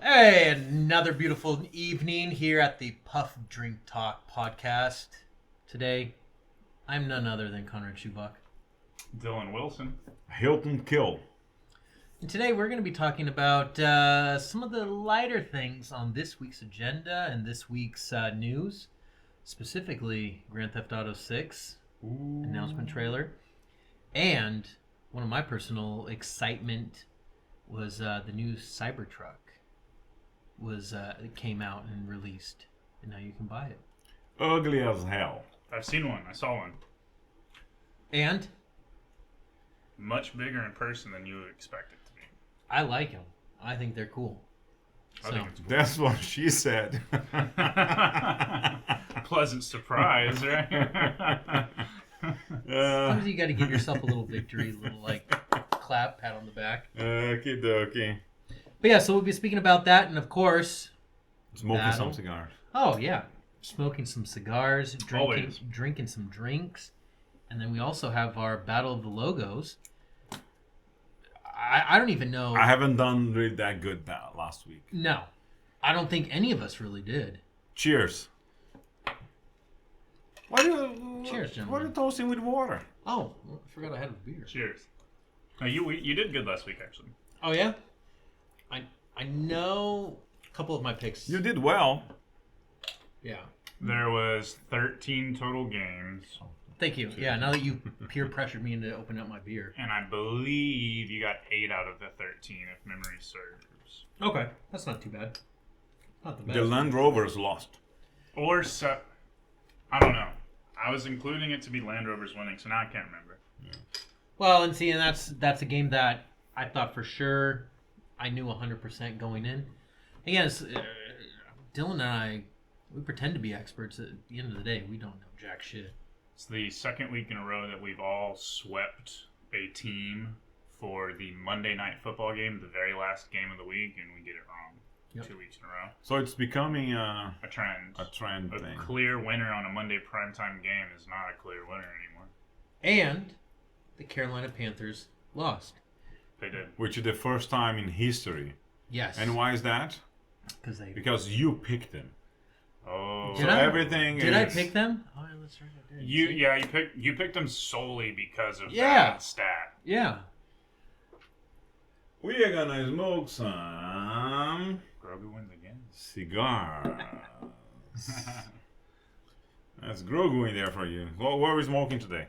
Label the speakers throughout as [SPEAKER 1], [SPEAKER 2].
[SPEAKER 1] Hey, another beautiful evening here at the Puff Drink Talk podcast. Today, I'm none other than Konrad Schubach.
[SPEAKER 2] Dylan Wilson.
[SPEAKER 3] Hilton kill.
[SPEAKER 1] And today we're going to be talking about some of the lighter things on this week's agenda and this week's news. Specifically, Grand Theft Auto 6 announcement trailer. And one of my personal excitement was the new Cybertruck. It came out and released, and now you can buy it.
[SPEAKER 3] Ugly as hell.
[SPEAKER 2] I've seen one. I saw one.
[SPEAKER 1] And
[SPEAKER 2] Much bigger in person than you would expect it to be.
[SPEAKER 1] I like them. I think they're cool.
[SPEAKER 2] I think it's cool.
[SPEAKER 3] That's what she said.
[SPEAKER 2] Pleasant surprise, right?
[SPEAKER 1] Sometimes you got to give yourself a little victory, a little like clap, pat on the back.
[SPEAKER 3] Okie dokie.
[SPEAKER 1] But yeah, so we'll be speaking about that, and of course,
[SPEAKER 3] Smoking some cigars.
[SPEAKER 1] oh yeah, smoking some cigars,
[SPEAKER 2] Always.
[SPEAKER 1] drinking some drinks, and then we also have our Battle of the Logos. I don't even know.
[SPEAKER 3] I haven't done really that good last week.
[SPEAKER 1] No, I don't think any of us really did.
[SPEAKER 3] Cheers. Why do
[SPEAKER 1] Cheers, gentlemen.
[SPEAKER 3] What are you toasting with water?
[SPEAKER 1] Oh, I forgot I had a beer.
[SPEAKER 2] Cheers. No, you did good last week, actually.
[SPEAKER 1] Oh yeah, I know a couple of my picks.
[SPEAKER 3] You did well.
[SPEAKER 1] Yeah.
[SPEAKER 2] There was 13 total games,
[SPEAKER 1] Thank you. Yeah, now that you peer pressured me into opening up my beer.
[SPEAKER 2] and I believe you got 8 out of the 13, if memory serves.
[SPEAKER 1] Okay, that's not too bad. Not the best.
[SPEAKER 3] The Land Rovers lost.
[SPEAKER 2] Or so, I don't know. I was including it to be Land Rover's winning, so now I can't remember.
[SPEAKER 1] Well, and see, and that's a game that I thought for sure I knew 100% going in. Again, Dylan and I, we pretend to be experts. At the end of the day, we don't know jack shit.
[SPEAKER 2] It's the second week in a row that we've all swept a team for the Monday Night Football game, the very last game of the week, and we get it wrong 2 weeks in a row.
[SPEAKER 3] So it's becoming
[SPEAKER 2] A trend.
[SPEAKER 3] a trend
[SPEAKER 2] A
[SPEAKER 3] thing.
[SPEAKER 2] clear winner on a Monday primetime game is not a clear winner anymore.
[SPEAKER 1] And the Carolina Panthers lost.
[SPEAKER 2] They did.
[SPEAKER 3] Which is the first time in history.
[SPEAKER 1] Yes.
[SPEAKER 3] And why is that? Because you picked them.
[SPEAKER 2] Oh.
[SPEAKER 1] Did
[SPEAKER 3] So
[SPEAKER 1] I?
[SPEAKER 3] everything
[SPEAKER 1] Did
[SPEAKER 3] is...
[SPEAKER 1] I pick them? Oh, yeah, that's right. I did.
[SPEAKER 2] You picked them solely because of
[SPEAKER 1] Yeah.
[SPEAKER 2] that stat.
[SPEAKER 1] Yeah.
[SPEAKER 3] We are gonna smoke some
[SPEAKER 2] Grogu wins again.
[SPEAKER 3] cigars. That's Grogu in there for you. What are we smoking today?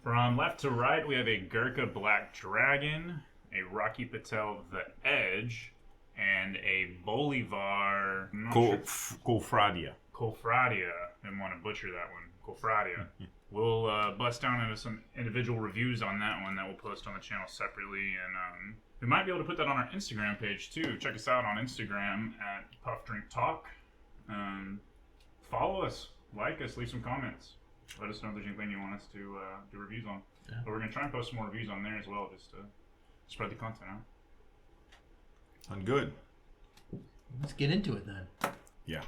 [SPEAKER 2] From left to right, we have a Gurkha Black Dragon, a Rocky Patel The Edge, and a Bolivar
[SPEAKER 3] Cofradia.
[SPEAKER 2] Cofradia. Didn't want to butcher that one. Cofradia. We'll bust down into some individual reviews on that one that we'll post on the channel separately, and we might be able to put that on our Instagram page too. Check us out on Instagram at Puff Drink Talk. Follow us, like us, leave some comments. Let us know if there's anything you want us to do reviews on.
[SPEAKER 1] Yeah.
[SPEAKER 2] But we're going to try and post some more reviews on there as well, just to spread the content out.
[SPEAKER 3] And good.
[SPEAKER 1] Let's get into it then.
[SPEAKER 3] Yeah.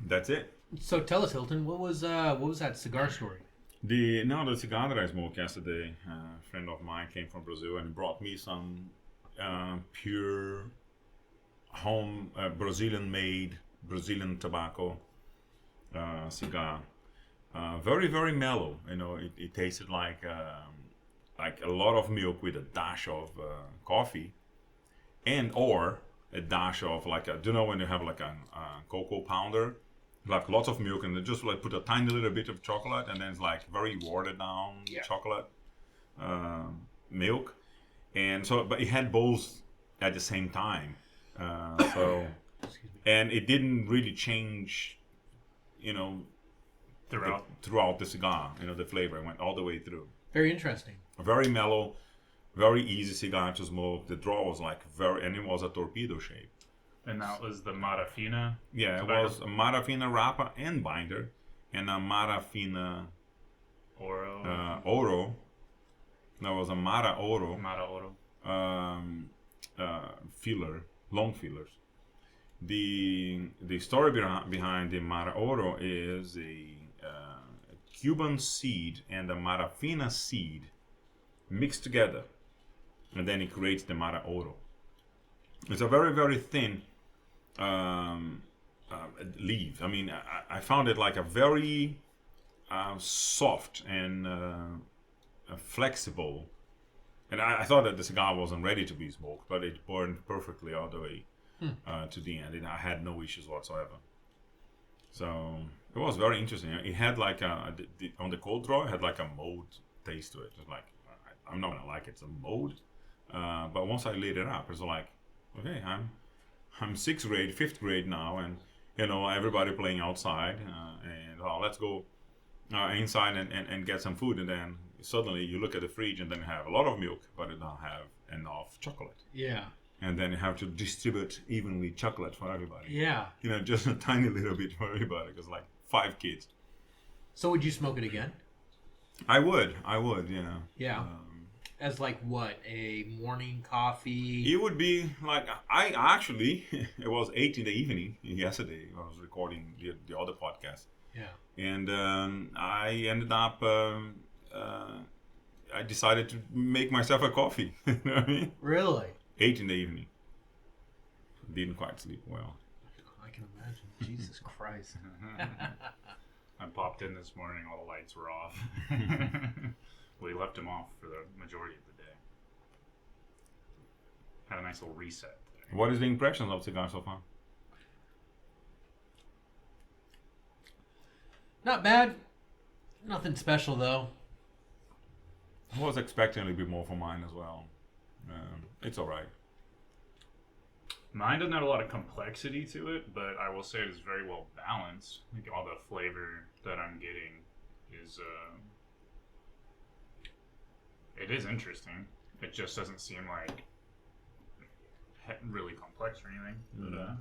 [SPEAKER 3] That's it.
[SPEAKER 1] So tell us, Hilton, what was that cigar story?
[SPEAKER 3] The cigar that I smoked yesterday, a friend of mine came from Brazil and brought me some pure home Brazilian-made Brazilian tobacco cigar. Very, very mellow. You know, it tasted like a lot of milk with a dash of coffee, and or a dash of do you know when you have like a cocoa pounder, like lots of milk and then just like put a tiny little bit of chocolate and then it's like very watered down chocolate milk, and so but it had both at the same time. And it didn't really change, you know, throughout the cigar. You know, the flavor went all the way through.
[SPEAKER 1] Very interesting.
[SPEAKER 3] Very mellow, very easy cigar to smoke. The draw was and it was a torpedo shape.
[SPEAKER 2] And that was the Marafina.
[SPEAKER 3] Yeah,
[SPEAKER 2] tobacco.
[SPEAKER 3] it was a Marafina wrapper and binder, and a Marafina
[SPEAKER 2] Oro.
[SPEAKER 3] Oro. There was a Mara Oro
[SPEAKER 2] Mara Oro.
[SPEAKER 3] filler, long fillers. The story behind the Mara Oro is a Cuban seed and a Marafina seed mixed together, and then it creates the Mara Oro. It's a very, very thin leaf. I mean, I found it like a very soft and flexible. And I thought that the cigar wasn't ready to be smoked, but it burned perfectly all the way to the end. And I had no issues whatsoever. So it was very interesting. It had like on the cold draw, it had like a mold taste to it. It's like, I'm not gonna like it. It's a mold. But once I lit it up, it's like, okay, I'm sixth grade, fifth grade now, and everybody playing outside, and let's go inside and get some food, and then suddenly you look at the fridge and then have a lot of milk, but it don't have enough chocolate.
[SPEAKER 1] Yeah.
[SPEAKER 3] And then you have to distribute evenly chocolate for everybody.
[SPEAKER 1] Yeah.
[SPEAKER 3] Just a tiny little bit for everybody, because like 5 kids.
[SPEAKER 1] So would you smoke it again?
[SPEAKER 3] I would,
[SPEAKER 1] Yeah. As like what, a morning coffee?
[SPEAKER 3] It would be like, I actually, it was 8 in the evening yesterday. I was recording the other podcast.
[SPEAKER 1] Yeah.
[SPEAKER 3] And I ended up, I decided to make myself a coffee. You know what I mean?
[SPEAKER 1] Really?
[SPEAKER 3] 8 in the evening. Didn't quite sleep well.
[SPEAKER 1] I can imagine. Jesus Christ.
[SPEAKER 2] I popped in this morning, all the lights were off. We left them off for the majority of the day. Had a nice little reset today.
[SPEAKER 3] What is the impression of cigar so far?
[SPEAKER 1] Not bad. Nothing special though.
[SPEAKER 3] I was expecting a little bit more for mine as well. It's alright.
[SPEAKER 2] Mine doesn't have a lot of complexity to it, but I will say it is very well balanced. Like all the flavor that I'm getting is, it is interesting. It just doesn't seem like really complex or anything. But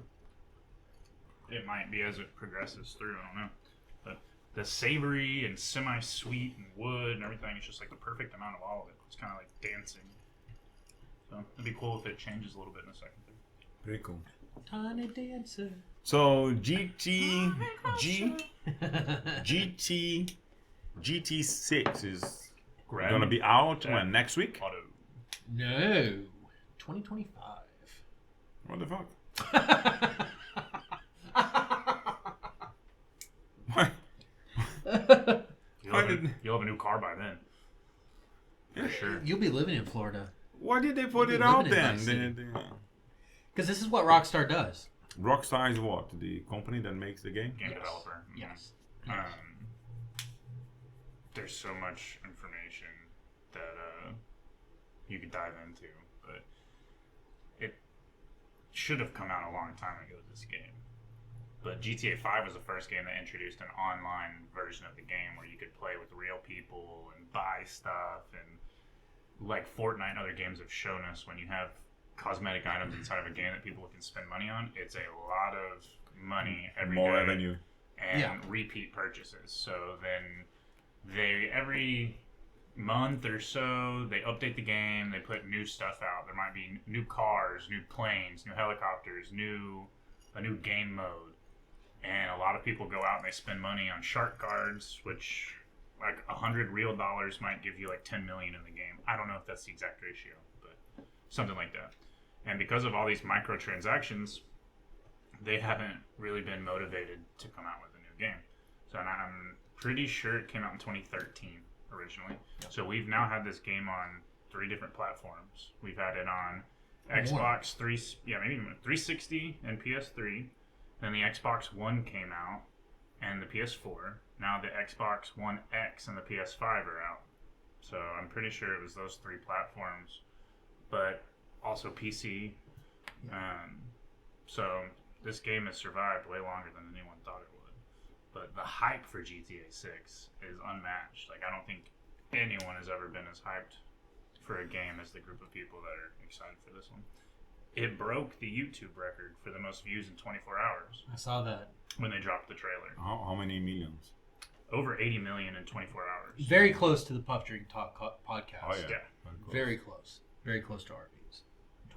[SPEAKER 2] it might be as it progresses through. I don't know. But the savory and semi-sweet and wood and everything, it's just like the perfect amount of all of it. It's kind of like dancing. So it'd be cool if it changes a little bit in a second.
[SPEAKER 3] Very cool.
[SPEAKER 1] Tiny dancer.
[SPEAKER 3] So GT6 is gonna be out when, next week?
[SPEAKER 2] Auto.
[SPEAKER 1] No. 2025.
[SPEAKER 3] What the fuck? Why?
[SPEAKER 2] You'll have a new car by then. For sure.
[SPEAKER 1] You'll be living in Florida.
[SPEAKER 3] Why did they put
[SPEAKER 1] You'll
[SPEAKER 3] it
[SPEAKER 1] be
[SPEAKER 3] out
[SPEAKER 1] living in
[SPEAKER 3] then?
[SPEAKER 1] Vice Because this is what Rockstar does.
[SPEAKER 3] Rockstar is what? The company that makes the game?
[SPEAKER 2] Game developer.
[SPEAKER 1] Yes.
[SPEAKER 2] There's so much information that you could dive into, but it should have come out a long time ago, this game. But GTA 5 was the first game that introduced an online version of the game where you could play with real people and buy stuff, and like Fortnite and other games have shown us, when you have cosmetic items inside of a game that people can spend money on, it's a lot of money every
[SPEAKER 3] More
[SPEAKER 2] day
[SPEAKER 3] revenue.
[SPEAKER 2] and repeat purchases. So then they, every month or so, they update the game, they put new stuff out. There might be new cars, new planes, new helicopters, a new game mode. And a lot of people go out and they spend money on shark cards, which like 100 real dollars might give you like 10 million in the game. I don't know if that's the exact ratio, but something like that. And because of all these microtransactions, they haven't really been motivated to come out with a new game. So I'm pretty sure it came out in 2013 originally. Yep. So we've now had this game on 3 different platforms. We've had it on Xbox 360 and PS3. Then the Xbox One came out and the PS4. Now the Xbox One X and the PS5 are out. So I'm pretty sure it was those 3 platforms, but also PC. So this game has survived way longer than anyone thought it would. But the hype for GTA 6 is unmatched. Like, I don't think anyone has ever been as hyped for a game as the group of people that are excited for this one. It broke the YouTube record for the most views in 24 hours.
[SPEAKER 1] I saw that.
[SPEAKER 2] When they dropped the trailer.
[SPEAKER 3] How many millions?
[SPEAKER 2] Over 80 million in 24 hours.
[SPEAKER 1] Very close to the Puff Drink Talk podcast.
[SPEAKER 3] Oh, yeah.
[SPEAKER 1] Very close. Very close to our views.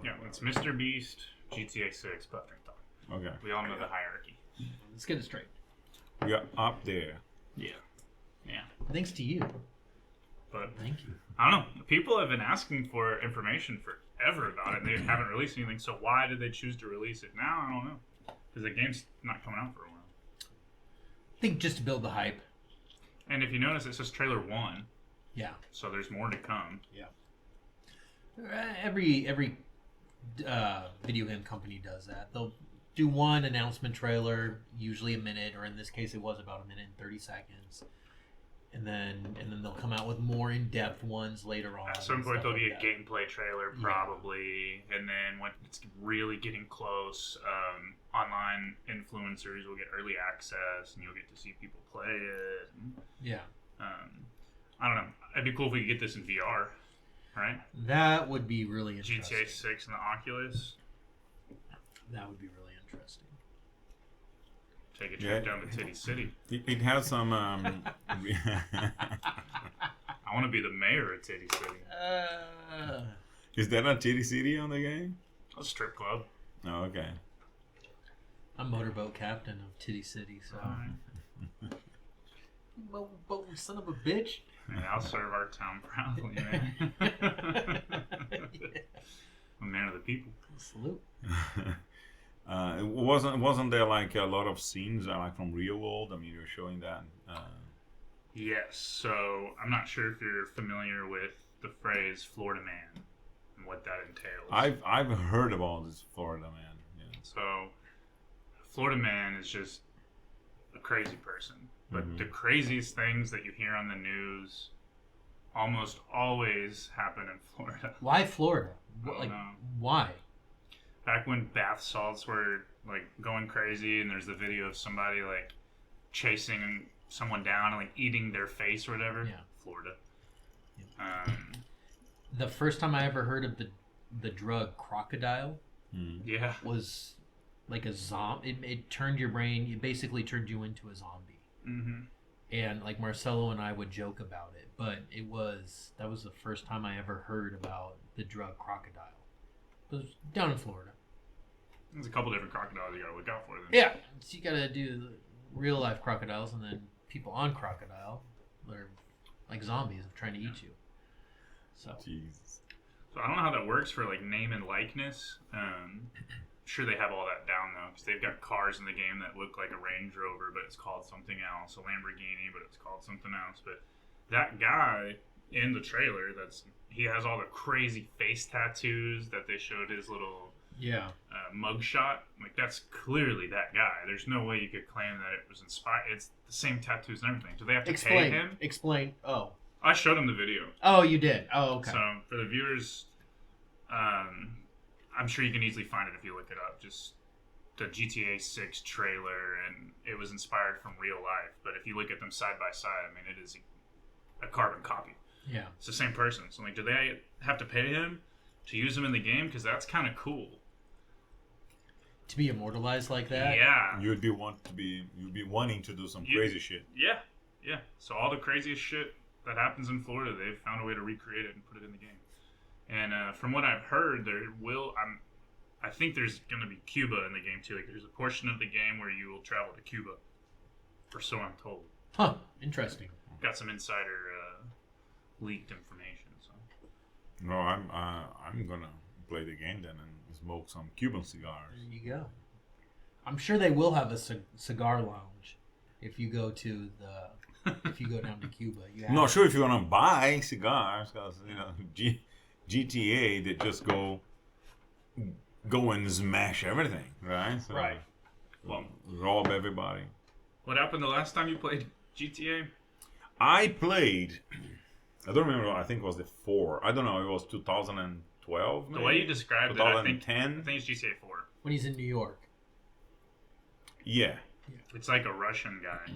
[SPEAKER 2] Yeah, it's Mr. Beast, GTA 6, Puff Drink Talk.
[SPEAKER 3] Okay.
[SPEAKER 2] We all know the hierarchy.
[SPEAKER 1] Let's get it straight.
[SPEAKER 3] We are up there.
[SPEAKER 2] Yeah.
[SPEAKER 1] Thanks to you.
[SPEAKER 2] But
[SPEAKER 1] Thank you.
[SPEAKER 2] I don't know. People have been asking for information ever about it. And they haven't released anything. So why did they choose to release it now? I don't know. Because the game's not coming out for a while.
[SPEAKER 1] I think just to build the hype.
[SPEAKER 2] And if you notice, it says trailer 1.
[SPEAKER 1] Yeah.
[SPEAKER 2] So there's more to come.
[SPEAKER 1] Yeah. Every video game company does that. They'll do one announcement trailer, usually a minute, or in this case, it was about a minute and 30 seconds. And then they'll come out with more in-depth ones later on.
[SPEAKER 2] At some point, there'll be
[SPEAKER 1] like
[SPEAKER 2] a gameplay trailer, probably. Yeah. And then when it's really getting close, online influencers will get early access, and you'll get to see people play it.
[SPEAKER 1] Yeah.
[SPEAKER 2] I don't know. It'd be cool if we could get this in VR, right?
[SPEAKER 1] That would be really interesting.
[SPEAKER 2] GTA6 and the Oculus.
[SPEAKER 1] That would be really interesting.
[SPEAKER 2] Take a trip down to Titty City.
[SPEAKER 3] It has some.
[SPEAKER 2] I want to be the mayor of Titty City.
[SPEAKER 3] Is that a Titty City on the game?
[SPEAKER 2] A strip club.
[SPEAKER 3] Oh, okay.
[SPEAKER 1] I'm motorboat captain of Titty City, so. Motorboat, son of a bitch.
[SPEAKER 2] Yeah, I'll serve our town proudly, man. I'm a man of the people.
[SPEAKER 1] Salute.
[SPEAKER 3] Wasn't there like a lot of scenes like from real world? I mean, you're showing that.
[SPEAKER 2] Yes. So I'm not sure if you're familiar with the phrase "Florida man" and what that entails.
[SPEAKER 3] I've heard about this Florida man. Yeah.
[SPEAKER 2] So Florida man is just a crazy person, but the craziest things that you hear on the news almost always happen in Florida.
[SPEAKER 1] Why Florida?
[SPEAKER 2] Like,
[SPEAKER 1] why?
[SPEAKER 2] Back when bath salts were like going crazy, and there's the video of somebody like chasing someone down and like eating their face or whatever.
[SPEAKER 1] Yeah.
[SPEAKER 2] Florida.
[SPEAKER 1] Yeah. The first time I ever heard of the drug crocodile,
[SPEAKER 2] yeah,
[SPEAKER 1] was like a zombie. It turned your brain. It basically turned you into a zombie.
[SPEAKER 2] Mm-hmm.
[SPEAKER 1] And like Marcelo and I would joke about it, but that was the first time I ever heard about the drug crocodile. It was down in Florida.
[SPEAKER 2] There's a couple different crocodiles you gotta look out for. Then.
[SPEAKER 1] Yeah, so you gotta do the real life crocodiles, and then people on crocodile that are like zombies of trying to eat you. So
[SPEAKER 3] Jesus.
[SPEAKER 2] So I don't know how that works for like name and likeness. I'm sure they have all that down though, because they've got cars in the game that look like a Range Rover, but it's called something else. A Lamborghini, but it's called something else. But that guy in the trailer, he has all the crazy face tattoos that they showed his little mugshot. Like that's clearly that guy. There's no way you could claim that it was inspired. It's the same tattoos and everything. Do they have to pay him?
[SPEAKER 1] Explain. Oh.
[SPEAKER 2] I showed him the video.
[SPEAKER 1] Oh, you did. Oh, okay.
[SPEAKER 2] So for the viewers, I'm sure you can easily find it if you look it up. Just the GTA6 trailer, and it was inspired from real life. But if you look at them side by side, I mean, it is a carbon copy.
[SPEAKER 1] Yeah.
[SPEAKER 2] It's the same person. So like, do they have to pay him to use him in the game? Because that's kind of cool.
[SPEAKER 1] To be immortalized like that?
[SPEAKER 2] Yeah.
[SPEAKER 3] You'd be wanting to do some crazy shit.
[SPEAKER 2] Yeah. Yeah. So all the craziest shit that happens in Florida, they've found a way to recreate it and put it in the game. And from what I've heard, I think there's going to be Cuba in the game too. Like there's a portion of the game where you will travel to Cuba, or so I'm told.
[SPEAKER 1] Huh. Interesting.
[SPEAKER 2] Got some insider leaked information. So.
[SPEAKER 3] No, I'm gonna play the game then and smoke some Cuban cigars.
[SPEAKER 1] There you go. I'm sure they will have a cigar lounge if you go to if you go down to Cuba.
[SPEAKER 3] I'm not sure if you're gonna buy cigars because GTA they just go and smash everything, right? So,
[SPEAKER 2] right. Well,
[SPEAKER 3] rob everybody.
[SPEAKER 2] What happened the last time you played GTA?
[SPEAKER 3] I played. I don't remember. I think it was the 4. I don't know. It was 2012. Maybe?
[SPEAKER 2] The way you described it, I think it's GTA 4.
[SPEAKER 1] When he's in New York.
[SPEAKER 3] Yeah.
[SPEAKER 2] It's like a Russian guy.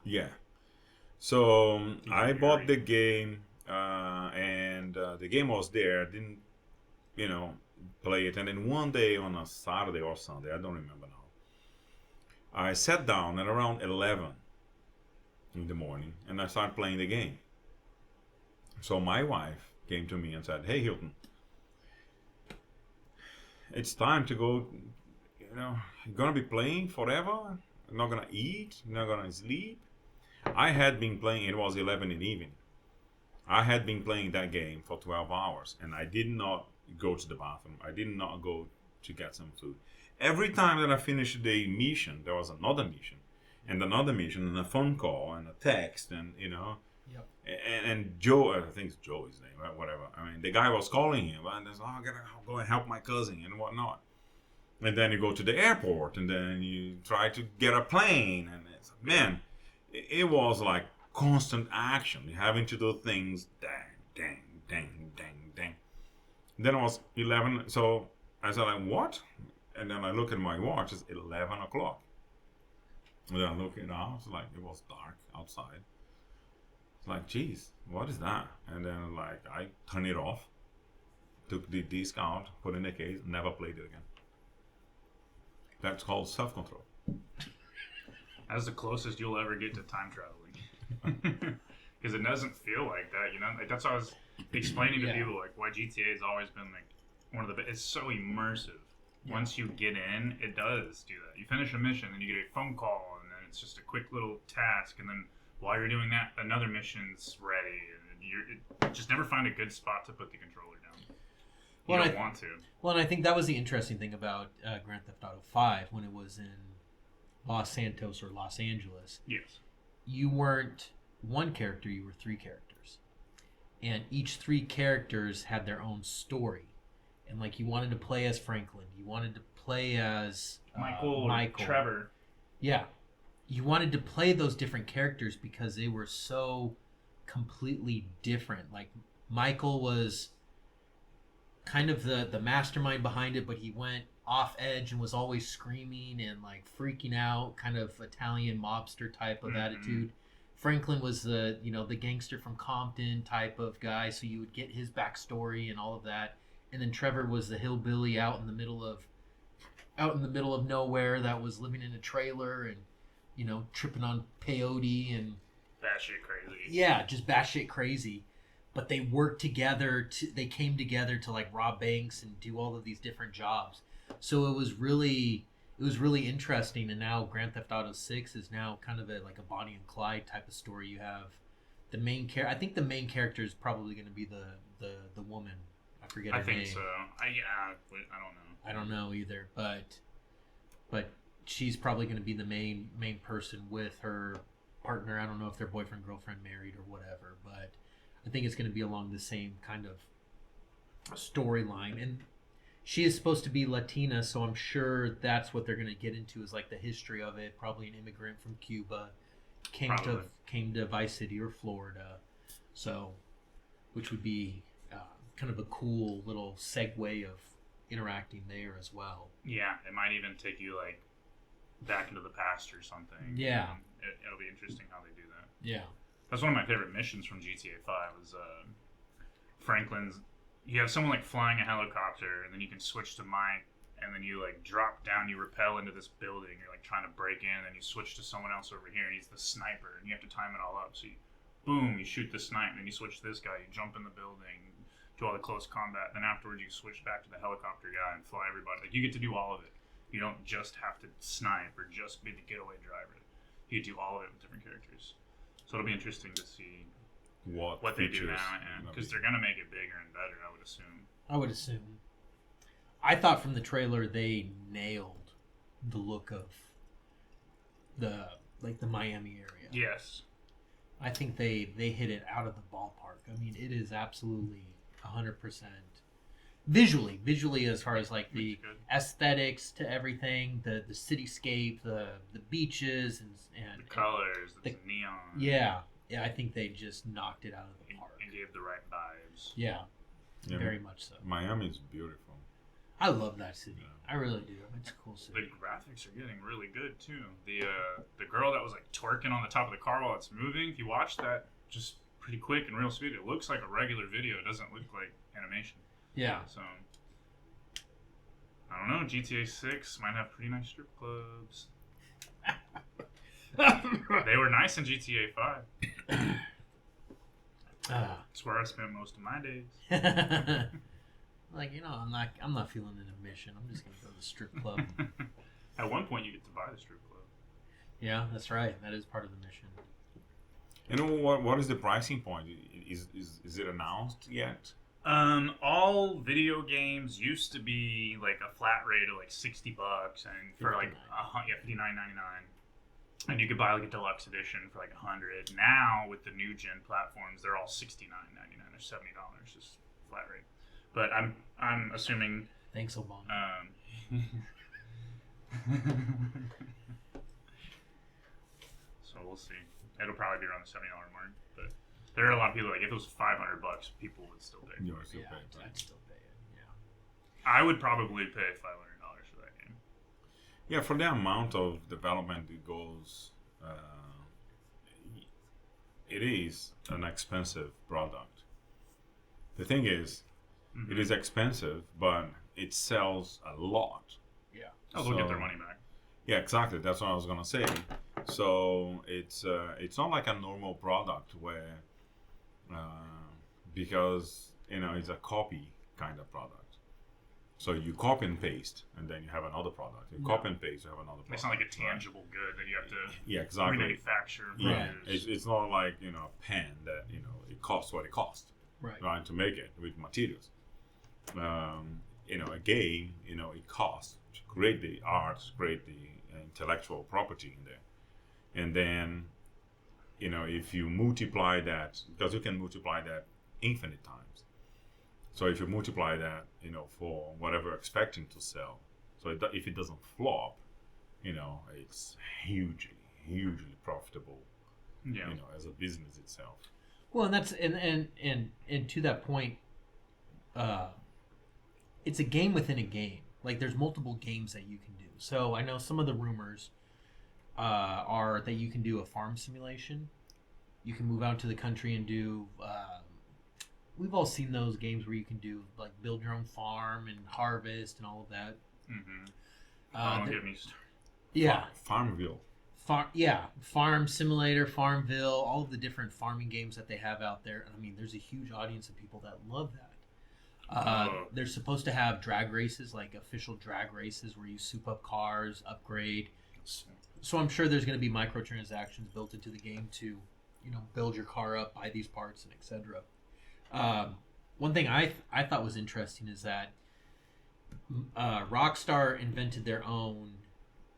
[SPEAKER 3] Yeah. So I bought the game, and the game was there. I didn't, play it. And then one day on a Saturday or Sunday, I don't remember now, I sat down at around 11 in the morning, and I started playing the game. So my wife came to me and said, "Hey, Hilton, it's time to go, you're going to be playing forever? You're not going to eat? You're not going to sleep?" I had been playing, it was 11 in the evening. I had been playing that game for 12 hours, and I did not go to the bathroom. I did not go to get some food. Every time that I finished the mission, there was another mission, and another mission, and a phone call, and a text, and
[SPEAKER 1] Yep.
[SPEAKER 3] and Joe, I think it's Joe his name, right? Whatever. I mean, the guy was calling him, and there's, I gotta go and help my cousin and whatnot. And then you go to the airport, and then you try to get a plane, and it's, man, it was like constant action, having to do things, dang, dang, dang, dang, dang. Then it was 11, so I said, like, what? And then I look at my watch, it's 11 o'clock. And then I look at the house, like, it was dark outside. It's like, geez, what is that? And then, like, I turned it off, took the disc out, put it in the case, never played it again. That's called self-control.
[SPEAKER 2] That's the closest you'll ever get to time traveling. Because it doesn't feel like that, Like, that's what I was explaining to people, like, why GTA has always been, like, one of the best. It's so immersive. Yeah. Once you get in, it does do that. You finish a mission, and you get a phone call, and then it's just a quick little task, and then while you're doing that, another mission's ready, and you just never find a good spot to put the controller down. You don't want to.
[SPEAKER 1] Well, and I think that was the interesting thing about Grand Theft Auto 5 when it was in Los Santos or Los Angeles.
[SPEAKER 2] Yes.
[SPEAKER 1] You weren't one character, you were three characters. And each three characters had their own story. And, like, you wanted to play as Franklin. You wanted to play as
[SPEAKER 2] Michael. Trevor.
[SPEAKER 1] Yeah. You wanted to play those different characters because they were so completely different. Like, Michael was kind of the mastermind behind it, but he went off edge and was always screaming and, like, freaking out, kind of Italian mobster type of attitude. Franklin was the gangster from Compton type of guy, so you would get his backstory and all of that. And then Trevor was the hillbilly out in the middle of nowhere that was living in a trailer and, tripping on peyote and
[SPEAKER 2] batshit crazy.
[SPEAKER 1] Yeah, just batshit crazy. But they worked together. They came together to, like, rob banks and do all of these different jobs. So it was really interesting. And now Grand Theft Auto 6 is now kind of like a Bonnie and Clyde type of story. You have the main character. I think the main character is probably going to be the woman. I forget her name.
[SPEAKER 2] I think so. I don't know.
[SPEAKER 1] I don't know either, but she's probably going to be the main person with her partner. I don't know if they're boyfriend, girlfriend, married, or whatever, but I think it's going to be along the same kind of storyline. And she is supposed to be Latina, so I'm sure that's what they're going to get into, is like the history of it. Probably an immigrant from Cuba, came to Vice City or Florida, so which would be kind of a cool little segue of interacting there as well.
[SPEAKER 2] Yeah, it might even take you, like, back into the past or something.
[SPEAKER 1] Yeah.
[SPEAKER 2] It'll be interesting how they do that.
[SPEAKER 1] Yeah.
[SPEAKER 2] That's one of my favorite missions from GTA 5 was Franklin's. You have someone, like, flying a helicopter, and then you can switch to Mike, and then you, like, drop down, you rappel into this building, you're, like, trying to break in, and then you switch to someone else over here, and he's the sniper, and you have to time it all up. So you shoot the snipe, and then you switch to this guy, you jump in the building, do all the close combat, then afterwards you switch back to the helicopter guy and fly everybody. Like, you get to do all of it. You don't just have to snipe or just be the getaway driver. You do all of it with different characters. So it'll be interesting to see what they do now, because they're going to make it bigger and better, I would assume. I thought from the trailer they nailed the look of the Miami area.
[SPEAKER 1] Yes. I think they hit it out of the ballpark. I mean, it is absolutely 100% visually, as far as, like, the aesthetics to everything, the cityscape, the beaches, and
[SPEAKER 2] the colors, the neon.
[SPEAKER 1] Yeah, I think they just knocked it out of the park.
[SPEAKER 2] And gave the right vibes.
[SPEAKER 1] Yeah, very much so.
[SPEAKER 3] Miami is beautiful.
[SPEAKER 1] I love that city. Yeah. I really do. It's a cool city.
[SPEAKER 2] The graphics are getting really good too. The girl that was, like, twerking on the top of the car while it's moving, if you watch that just pretty quick and real speed, it looks like a regular video. It doesn't look like animation.
[SPEAKER 1] Yeah.
[SPEAKER 2] So I don't know. GTA 6 might have pretty nice strip clubs. They were nice in GTA 5. That's where I spent most of my days.
[SPEAKER 1] Like, I'm not feeling an admission. I'm just gonna go to the strip club.
[SPEAKER 2] At one point, you get to buy the strip club.
[SPEAKER 1] Yeah, that's right. That is part of the mission.
[SPEAKER 3] You know what is the pricing point? Is it announced yet?
[SPEAKER 2] All video games used to be like a flat rate of like $60, and for like $59.99, and you could buy like a deluxe edition for like $100. Now with the new gen platforms, they're all $69.99 or $70, just flat rate. But I'm assuming.
[SPEAKER 1] Thanks, Obama.
[SPEAKER 2] So we'll see. It'll probably be around the $70 mark, but there are a lot of people like if it was $500, people would still pay.
[SPEAKER 3] You would still pay.
[SPEAKER 1] I'd still pay it. Yeah.
[SPEAKER 2] I would probably pay $500 for that game.
[SPEAKER 3] Yeah, for the amount of development it goes, it is an expensive product. The thing is, it is expensive, but it sells a lot.
[SPEAKER 2] Yeah. Oh, they'll get their money back.
[SPEAKER 3] Yeah, exactly. That's what I was gonna say. So it's not like a normal product where, because it's a copy kind of product. So you copy and paste, and then you have another product. You copy and paste, you have another product.
[SPEAKER 2] It's not like a tangible good that you have to
[SPEAKER 3] exactly.
[SPEAKER 2] remanufacture.
[SPEAKER 3] Yeah, it's not like a pen that it costs what it costs, right, to make it with materials. A game, it costs to create the art, to create the intellectual property in there, and then if you multiply that, because you can multiply that infinite times. So if you multiply that, for whatever you're expecting to sell, so if it doesn't flop, it's hugely profitable, as a business itself.
[SPEAKER 1] Well, and that's and to that point, it's a game within a game. Like there's multiple games that you can do. So I know some of the rumors are that you can do a farm simulation. You can move out to the country and do. We've all seen those games where you can do like build your own farm and harvest and all of that.
[SPEAKER 2] Don't get me started.
[SPEAKER 1] Yeah,
[SPEAKER 3] Farmville.
[SPEAKER 1] Farm Simulator, Farmville, all of the different farming games that they have out there. I mean, there's a huge audience of people that love that. They're supposed to have drag races, like official drag races, where you soup up cars, upgrade. So I'm sure there's going to be microtransactions built into the game to, build your car up, buy these parts, and etc. One thing I thought was interesting is that Rockstar invented their own,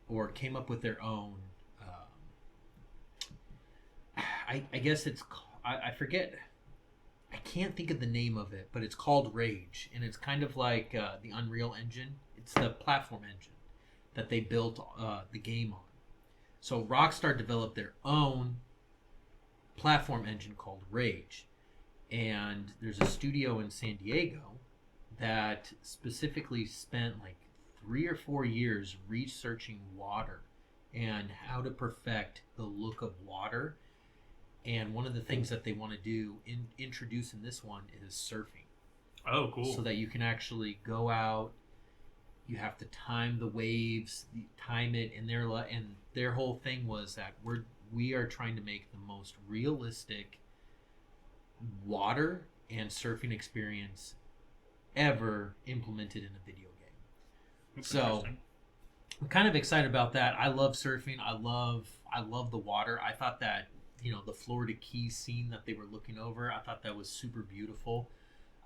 [SPEAKER 1] or came up with their own. I guess it's I forget. I can't think of the name of it, but it's called Rage, and it's kind of like the Unreal Engine. It's the platform engine that they built the game on. So Rockstar developed their own platform engine called Rage, and there's a studio in San Diego that specifically spent like 3 or 4 years researching water and how to perfect the look of water. And one of the things that they want to do introduce in this one is surfing.
[SPEAKER 2] Oh, cool!
[SPEAKER 1] So that you can actually go out. You have to time the waves, time it, and their whole thing was that we are trying to make the most realistic water and surfing experience ever implemented in a video game.
[SPEAKER 2] That's
[SPEAKER 1] so I'm kind of excited about that. I love surfing. I love the water. I thought that the Florida Keys scene that they were looking over, I thought that was super beautiful.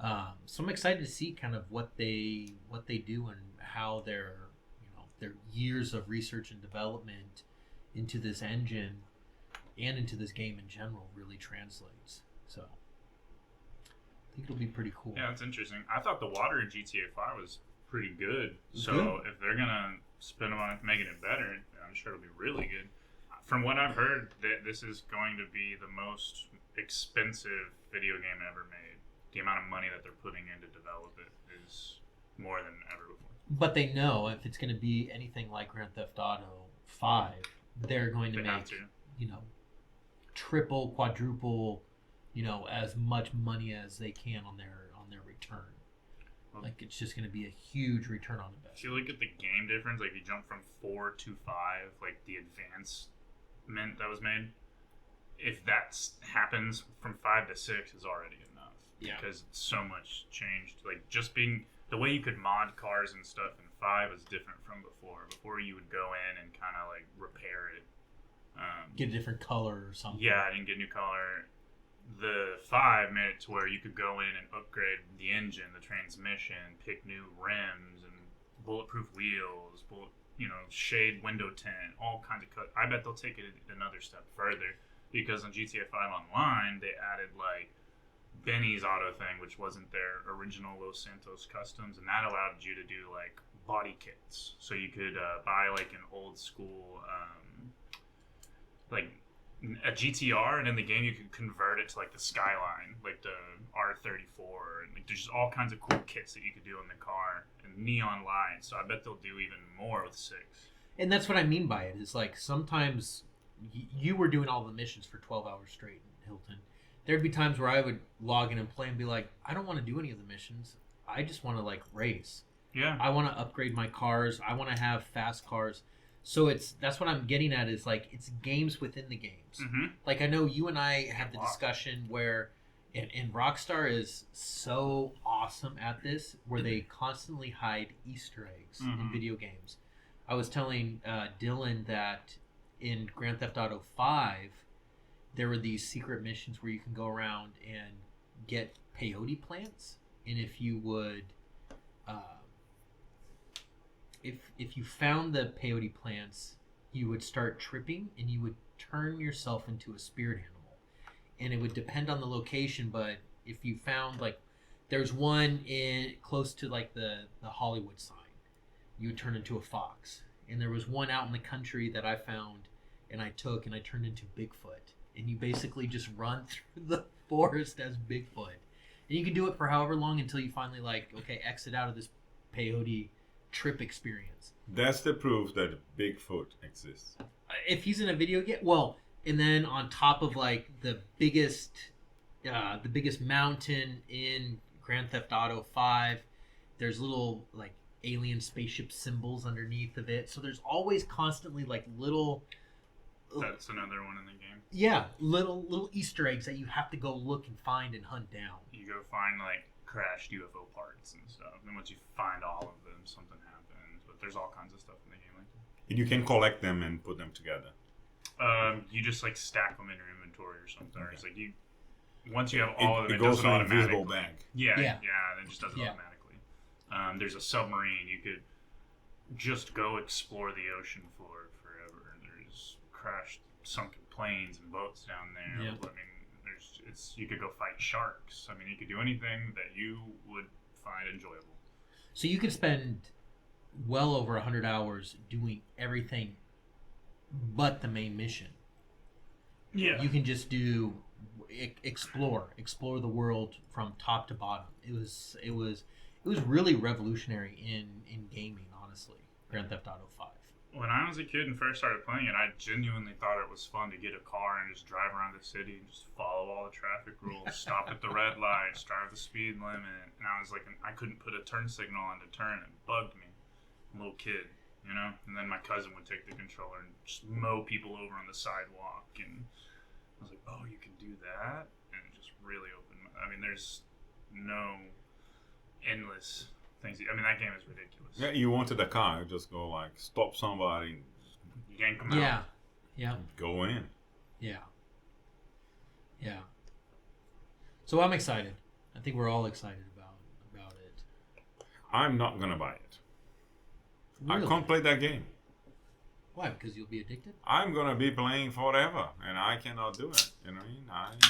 [SPEAKER 1] So I'm excited to see kind of what they do and how their years of research and development into this engine and into this game in general really translates. So I think it'll be pretty cool.
[SPEAKER 2] Yeah, it's interesting. I thought the water in GTA 5 was pretty good. So
[SPEAKER 1] good.
[SPEAKER 2] If they're gonna spend on it making it better, I'm sure it'll be really good. From what I've heard, that this is going to be the most expensive video game ever made. The amount of money that they're putting in to develop it is more than ever before.
[SPEAKER 1] But they know if it's going to be anything like Grand Theft Auto 5, they're going to make triple, quadruple, as much money as they can on their return. Like it's just going to be a huge return on investment.
[SPEAKER 2] If you look at the game difference, like if you jump from 4 to 5, like the advancement that was made, if that happens from 5 to 6 is already enough.
[SPEAKER 1] Yeah.
[SPEAKER 2] Because so much changed. Like just being the way you could mod cars and stuff in 5 is different from before. Before you would go in and kind of like repair it.
[SPEAKER 1] Get a different color or something.
[SPEAKER 2] Yeah, and get new color. the 5 made it to where you could go in and upgrade the engine, the transmission, pick new rims and bulletproof wheels, shade window tint, all kinds of cut. I bet they'll take it another step further because on GTA 5 Online they added like Benny's auto thing, which wasn't their original Los Santos customs, and that allowed you to do like body kits. So you could buy like an old school like a GTR, and in the game you could convert it to like the Skyline, like the R34, and like, there's just all kinds of cool kits that you could do in the car and neon lights. So I bet they'll do even more with 6.
[SPEAKER 1] And that's what I mean by it. Is like sometimes you were doing all the missions for 12 hours straight in Hilton. There'd be times where I would log in and play and be like, I don't want to do any of the missions. I just want to like race.
[SPEAKER 2] Yeah.
[SPEAKER 1] I want to upgrade my cars. I want to have fast cars. So that's what I'm getting at is like it's games within the games.
[SPEAKER 2] Mm-hmm.
[SPEAKER 1] Like I know you and I had the discussion where, and Rockstar is so awesome at this, where they constantly hide Easter eggs in video games. I was telling Dylan that in Grand Theft Auto 5, there were these secret missions where you can go around and get peyote plants, and if you would, if you found the peyote plants, you would start tripping, and you would turn yourself into a spirit animal, and it would depend on the location. But if you found like, there's one in close to like the Hollywood sign, you would turn into a fox, and there was one out in the country that I found, and I turned into Bigfoot. And you basically just run through the forest as Bigfoot. And you can do it for however long until you finally like, okay, exit out of this peyote trip experience.
[SPEAKER 3] That's the proof that Bigfoot exists.
[SPEAKER 1] If he's in a video game, well, and then on top of like the biggest mountain in Grand Theft Auto 5, there's little like alien spaceship symbols underneath of it. So there's always constantly like little...
[SPEAKER 2] That's another one in the game.
[SPEAKER 1] Yeah, little Easter eggs that you have to go look and find and hunt down.
[SPEAKER 2] You go find like crashed UFO parts and stuff. And once you find all of them, something happens. But there's all kinds of stuff in the game like that.
[SPEAKER 3] And you can collect them and put them together.
[SPEAKER 2] You just like stack them in your inventory or something. Or it's like once you have all of them,
[SPEAKER 3] it goes
[SPEAKER 2] does
[SPEAKER 3] in
[SPEAKER 2] it
[SPEAKER 3] an
[SPEAKER 2] automatically.
[SPEAKER 3] invisible bag.
[SPEAKER 2] Yeah, it just does it automatically. There's a submarine. You could just go explore the ocean floor forever. There's crashed sunken planes and boats down there.
[SPEAKER 1] Yeah.
[SPEAKER 2] I mean, you could go fight sharks. I mean, you could do anything that you would find enjoyable.
[SPEAKER 1] So you could spend well over 100 hours doing everything but the main mission.
[SPEAKER 2] Yeah.
[SPEAKER 1] You can just do explore the world from top to bottom. It was really revolutionary in gaming, honestly. Grand Theft Auto 5.
[SPEAKER 2] When I was a kid and first started playing it, I genuinely thought it was fun to get a car and just drive around the city and just follow all the traffic rules, stop at the red lights, drive the speed limit. And I was like, I couldn't put a turn signal on to turn. It bugged me. I'm a little kid, you know? And then my cousin would take the controller and just mow people over on the sidewalk. And I was like, oh, you can do that? And it just really opened my... I mean, there's no endless things. I mean, that game is ridiculous.
[SPEAKER 3] Yeah, you wanted a car, you just go like stop somebody,
[SPEAKER 2] Yank them out.
[SPEAKER 1] Yeah.
[SPEAKER 3] go in.
[SPEAKER 1] Yeah. So I'm excited. I think we're all excited about it.
[SPEAKER 3] I'm not gonna buy it.
[SPEAKER 1] Really?
[SPEAKER 3] I can't play that game.
[SPEAKER 1] Why? Because you'll be addicted?
[SPEAKER 3] I'm gonna be playing forever, and I cannot do it. You know what I mean?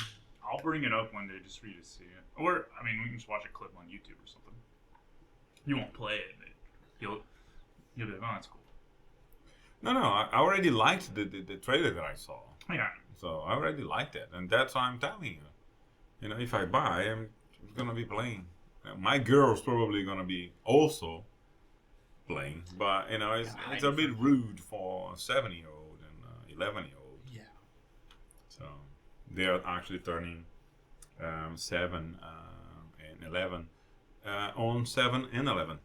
[SPEAKER 2] I'll bring it up one day just for you to see it. Or, I mean, we can just watch a clip on YouTube or something. You won't play it, but you'll be like, oh, that's cool.
[SPEAKER 3] No, I already liked the trailer that I saw.
[SPEAKER 2] Yeah.
[SPEAKER 3] So I already liked it, and that's why I'm telling you. You know, if I buy, I'm gonna be playing. My girl's probably gonna be also playing, but you know, it's a bit rude for a 7-year-old and 11-year-old.
[SPEAKER 1] Yeah.
[SPEAKER 3] So they are actually turning 7 and 11 on 7 and 11.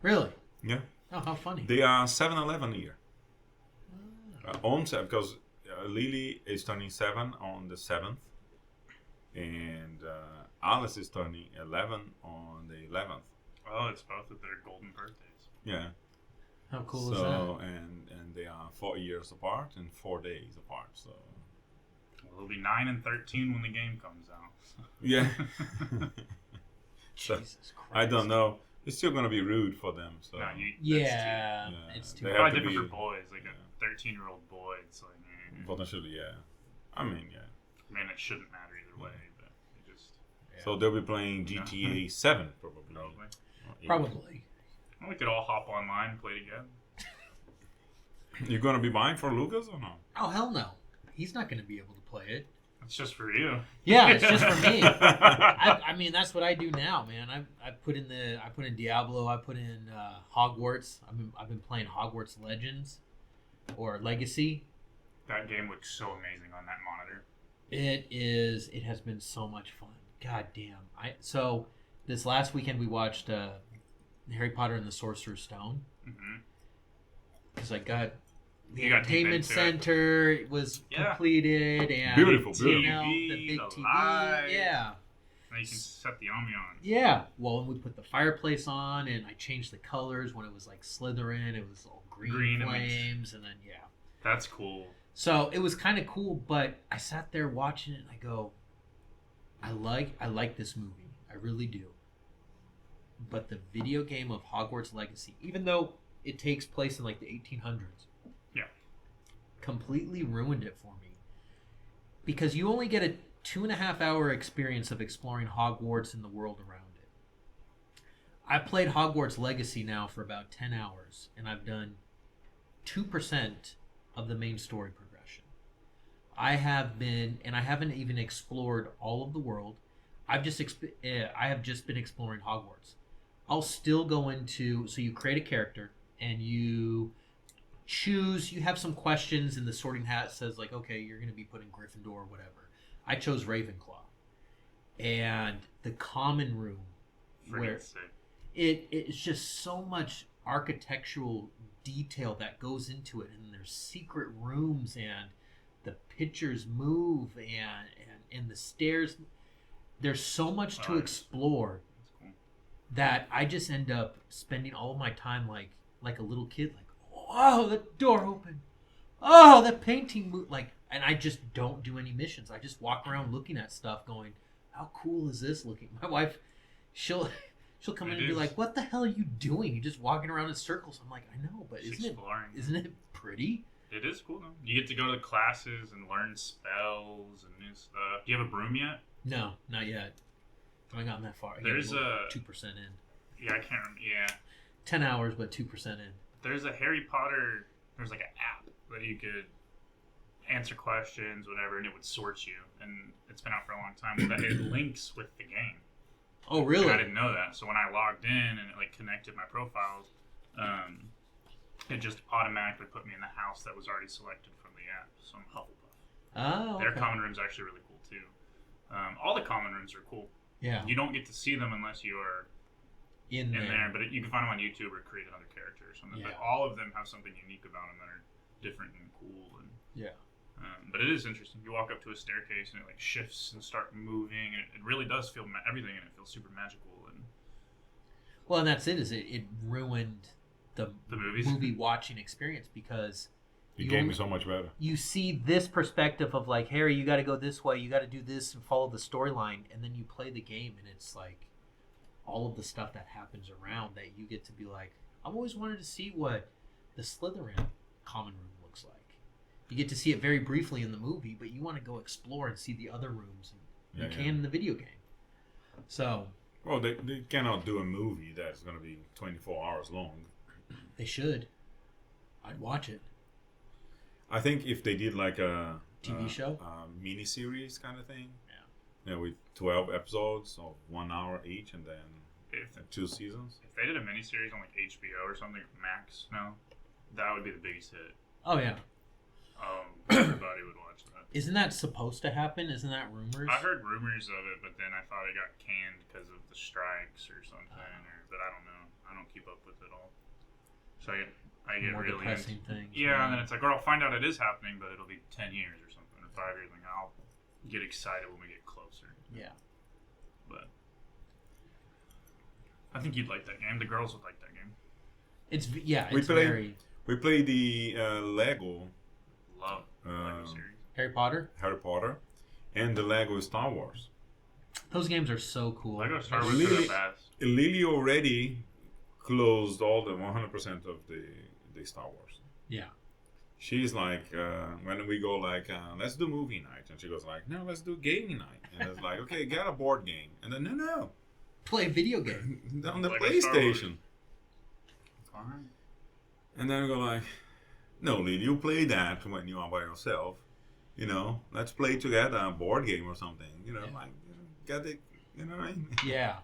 [SPEAKER 1] Really?
[SPEAKER 3] Yeah.
[SPEAKER 1] Oh, how funny.
[SPEAKER 3] They are 7-11 year. On 7, because Lily is turning 7 on the 7th, and Alice is turning 11 on the 11th.
[SPEAKER 2] Oh, it's both of their golden birthdays.
[SPEAKER 3] Yeah.
[SPEAKER 1] How cool is that?
[SPEAKER 3] And they are 4 years apart and 4 days apart. So
[SPEAKER 2] Well, it'll be 9 and 13 when the game comes out.
[SPEAKER 3] Yeah. So,
[SPEAKER 1] Jesus Christ.
[SPEAKER 3] I don't know. It's still gonna be rude for them. So
[SPEAKER 2] No,
[SPEAKER 1] Yeah,
[SPEAKER 3] Yeah,
[SPEAKER 1] it's too
[SPEAKER 3] they
[SPEAKER 1] much.
[SPEAKER 3] have
[SPEAKER 2] probably
[SPEAKER 3] to
[SPEAKER 2] different
[SPEAKER 3] be-
[SPEAKER 2] for boys. Like
[SPEAKER 3] yeah.
[SPEAKER 2] a 13-year-old boy, it's like,
[SPEAKER 3] potentially, yeah. I mean, yeah.
[SPEAKER 2] I mean, it shouldn't matter either way, but it just
[SPEAKER 3] So they'll be playing GTA 7 probably.
[SPEAKER 2] probably.
[SPEAKER 3] Or 8.
[SPEAKER 1] Probably.
[SPEAKER 2] Well, we could all hop online and play together.
[SPEAKER 3] You gonna be buying for Lucas or no?
[SPEAKER 1] Oh, hell no. He's not going to be able to play it.
[SPEAKER 2] It's just for you.
[SPEAKER 1] Yeah, it's just for me. I mean, that's what I do now, man. I put in Diablo. I put in Hogwarts. I've been playing Hogwarts Legends or Legacy.
[SPEAKER 2] That game looks so amazing on that monitor.
[SPEAKER 1] It is. It has been so much fun. God damn. So this last weekend we watched Harry Potter and the Sorcerer's Stone
[SPEAKER 2] Mm-hmm.
[SPEAKER 1] because I got the
[SPEAKER 2] You got deep
[SPEAKER 1] entertainment
[SPEAKER 2] into it.
[SPEAKER 1] center was
[SPEAKER 2] Yeah.
[SPEAKER 1] completed and
[SPEAKER 3] Beautiful,
[SPEAKER 1] you
[SPEAKER 3] beautiful.
[SPEAKER 1] know, the
[SPEAKER 2] TV,
[SPEAKER 1] big
[SPEAKER 2] the
[SPEAKER 1] TV.
[SPEAKER 2] lights.
[SPEAKER 1] Yeah.
[SPEAKER 2] Now you can set the ambiance.
[SPEAKER 1] Yeah. Well, and we put the fireplace on, and I changed the colors. When it was like Slytherin, it was all green
[SPEAKER 2] Green, it makes-
[SPEAKER 1] flames, and then yeah.
[SPEAKER 2] That's cool.
[SPEAKER 1] So it was kind of cool, but I sat there watching it, and I go, I like this movie, I really do. But the video game of Hogwarts Legacy, even though it takes place in like the 1800s,
[SPEAKER 2] Yeah.
[SPEAKER 1] completely ruined it for me. Because you only get a 2.5 hour experience of exploring Hogwarts and the world around it. I played Hogwarts Legacy now for about 10 hours, and I've done 2% of the main story progression. I haven't even explored all of the world. I have just been exploring Hogwarts. I'll still go into, so you create a character and you choose, you have some questions, and the sorting hat says like, okay, you're going to be put in Gryffindor or whatever. I chose Ravenclaw. And the common room,
[SPEAKER 2] For
[SPEAKER 1] where
[SPEAKER 2] God's sake.
[SPEAKER 1] it's just so much architectural detail that goes into it, and there's secret rooms, and the pictures move, and the stairs. There's so much to
[SPEAKER 2] Nice.
[SPEAKER 1] explore
[SPEAKER 2] That's cool.
[SPEAKER 1] that I just end up spending all of my time like a little kid, like, oh, the door opened, oh, the painting moved, like, and I just don't do any missions. I just walk around looking at stuff, going, how cool is this looking? My wife, she'll come in
[SPEAKER 2] It
[SPEAKER 1] and be
[SPEAKER 2] is.
[SPEAKER 1] like, what the hell are you doing? You're just walking around in circles. I'm like, I know, but
[SPEAKER 2] It's
[SPEAKER 1] isn't
[SPEAKER 2] exploring.
[SPEAKER 1] it pretty?
[SPEAKER 2] It is cool though. You get to go to classes and learn spells and new stuff. Do you have a broom yet?
[SPEAKER 1] No, not yet. I haven't gotten that far.
[SPEAKER 2] There's a
[SPEAKER 1] 2% in.
[SPEAKER 2] Yeah, I can't remember. Yeah,
[SPEAKER 1] 10 hours, but 2% in.
[SPEAKER 2] there's a Harry Potter. There's like an app that you could answer questions, whatever, and it would sort you. And it's been out for a long time. But it links with the game.
[SPEAKER 1] Oh, really?
[SPEAKER 2] And I didn't know that. So when I logged in and it like connected my profiles, it just automatically put me in the house that was already selected from the app. So I'm Hufflepuff.
[SPEAKER 1] Oh,
[SPEAKER 2] Their
[SPEAKER 1] okay.
[SPEAKER 2] common room's actually really cool too. All the common rooms are cool.
[SPEAKER 1] Yeah,
[SPEAKER 2] You don't get to see them unless you are
[SPEAKER 1] in
[SPEAKER 2] in
[SPEAKER 1] there.
[SPEAKER 2] there, but you can find them on YouTube or create another character or something. But
[SPEAKER 1] Yeah.
[SPEAKER 2] all of them have something unique about them that are different and cool. And
[SPEAKER 1] Yeah.
[SPEAKER 2] but it is interesting. You walk up to a staircase and it like shifts and start moving, and it really does feel everything, and it feels super magical. And
[SPEAKER 1] Well, and that's it. It ruined the
[SPEAKER 2] movies.
[SPEAKER 1] movie watching experience because
[SPEAKER 3] The
[SPEAKER 1] you
[SPEAKER 3] game
[SPEAKER 1] only-
[SPEAKER 3] is so much better.
[SPEAKER 1] you see this perspective of like, Harry, you got to go this way, you got to do this and follow the storyline, and then you play the game and it's like all of the stuff that happens around that you get to be like, I've always wanted to see what the Slytherin common room looks like. You get to see it very briefly in the movie, but you want to go explore and see the other rooms, and you
[SPEAKER 3] Yeah,
[SPEAKER 1] can
[SPEAKER 3] yeah.
[SPEAKER 1] in the video game. So
[SPEAKER 3] Well, they cannot do a movie that's going to be 24 hours long.
[SPEAKER 1] they should. I'd watch it.
[SPEAKER 3] I think if they did like a
[SPEAKER 1] TV show?
[SPEAKER 3] mini series kind of thing,
[SPEAKER 1] Yeah.
[SPEAKER 3] with 12 episodes of 1 hour each, and then
[SPEAKER 2] if
[SPEAKER 3] 2 seasons.
[SPEAKER 2] if they did a miniseries on like HBO or something, Max, that would be the biggest hit.
[SPEAKER 1] Oh yeah.
[SPEAKER 2] Everybody would watch that.
[SPEAKER 1] Isn't that supposed to happen? Isn't that rumors?
[SPEAKER 2] I heard rumors of it, but then I thought it got canned because of the strikes or something. But I don't know. I don't keep up with it all. So I get
[SPEAKER 1] More
[SPEAKER 2] really
[SPEAKER 1] depressing
[SPEAKER 2] into,
[SPEAKER 1] things.
[SPEAKER 2] yeah, and then it's like, or I'll find out it is happening, but it'll be 10 years or something, or 5 years. Like I'll get excited when we get closer.
[SPEAKER 1] Yeah.
[SPEAKER 2] But I think you'd like that game. The girls would like that game.
[SPEAKER 1] It's
[SPEAKER 3] We
[SPEAKER 1] it's
[SPEAKER 3] played-
[SPEAKER 1] very.
[SPEAKER 3] We played the Lego
[SPEAKER 2] Love the Lego series.
[SPEAKER 1] Harry Potter.
[SPEAKER 3] and the Lego Star Wars.
[SPEAKER 1] Those games are so cool.
[SPEAKER 2] Lego Star Wars
[SPEAKER 3] Lily-
[SPEAKER 2] are the best.
[SPEAKER 3] Lily already closed all the 100% of the Star Wars.
[SPEAKER 1] Yeah.
[SPEAKER 3] She's like, when we go like, let's do movie night, and she goes like, no, let's do gaming night, and it's like, okay, get a board game, and then no,
[SPEAKER 1] Play a video game.
[SPEAKER 3] on the
[SPEAKER 2] Like a Star
[SPEAKER 3] PlayStation,
[SPEAKER 2] Fine.
[SPEAKER 3] and then we go like, no, Lily, you play that when you are by yourself, let's play together a board game or something, like, get it, you know what I mean?
[SPEAKER 1] Yeah.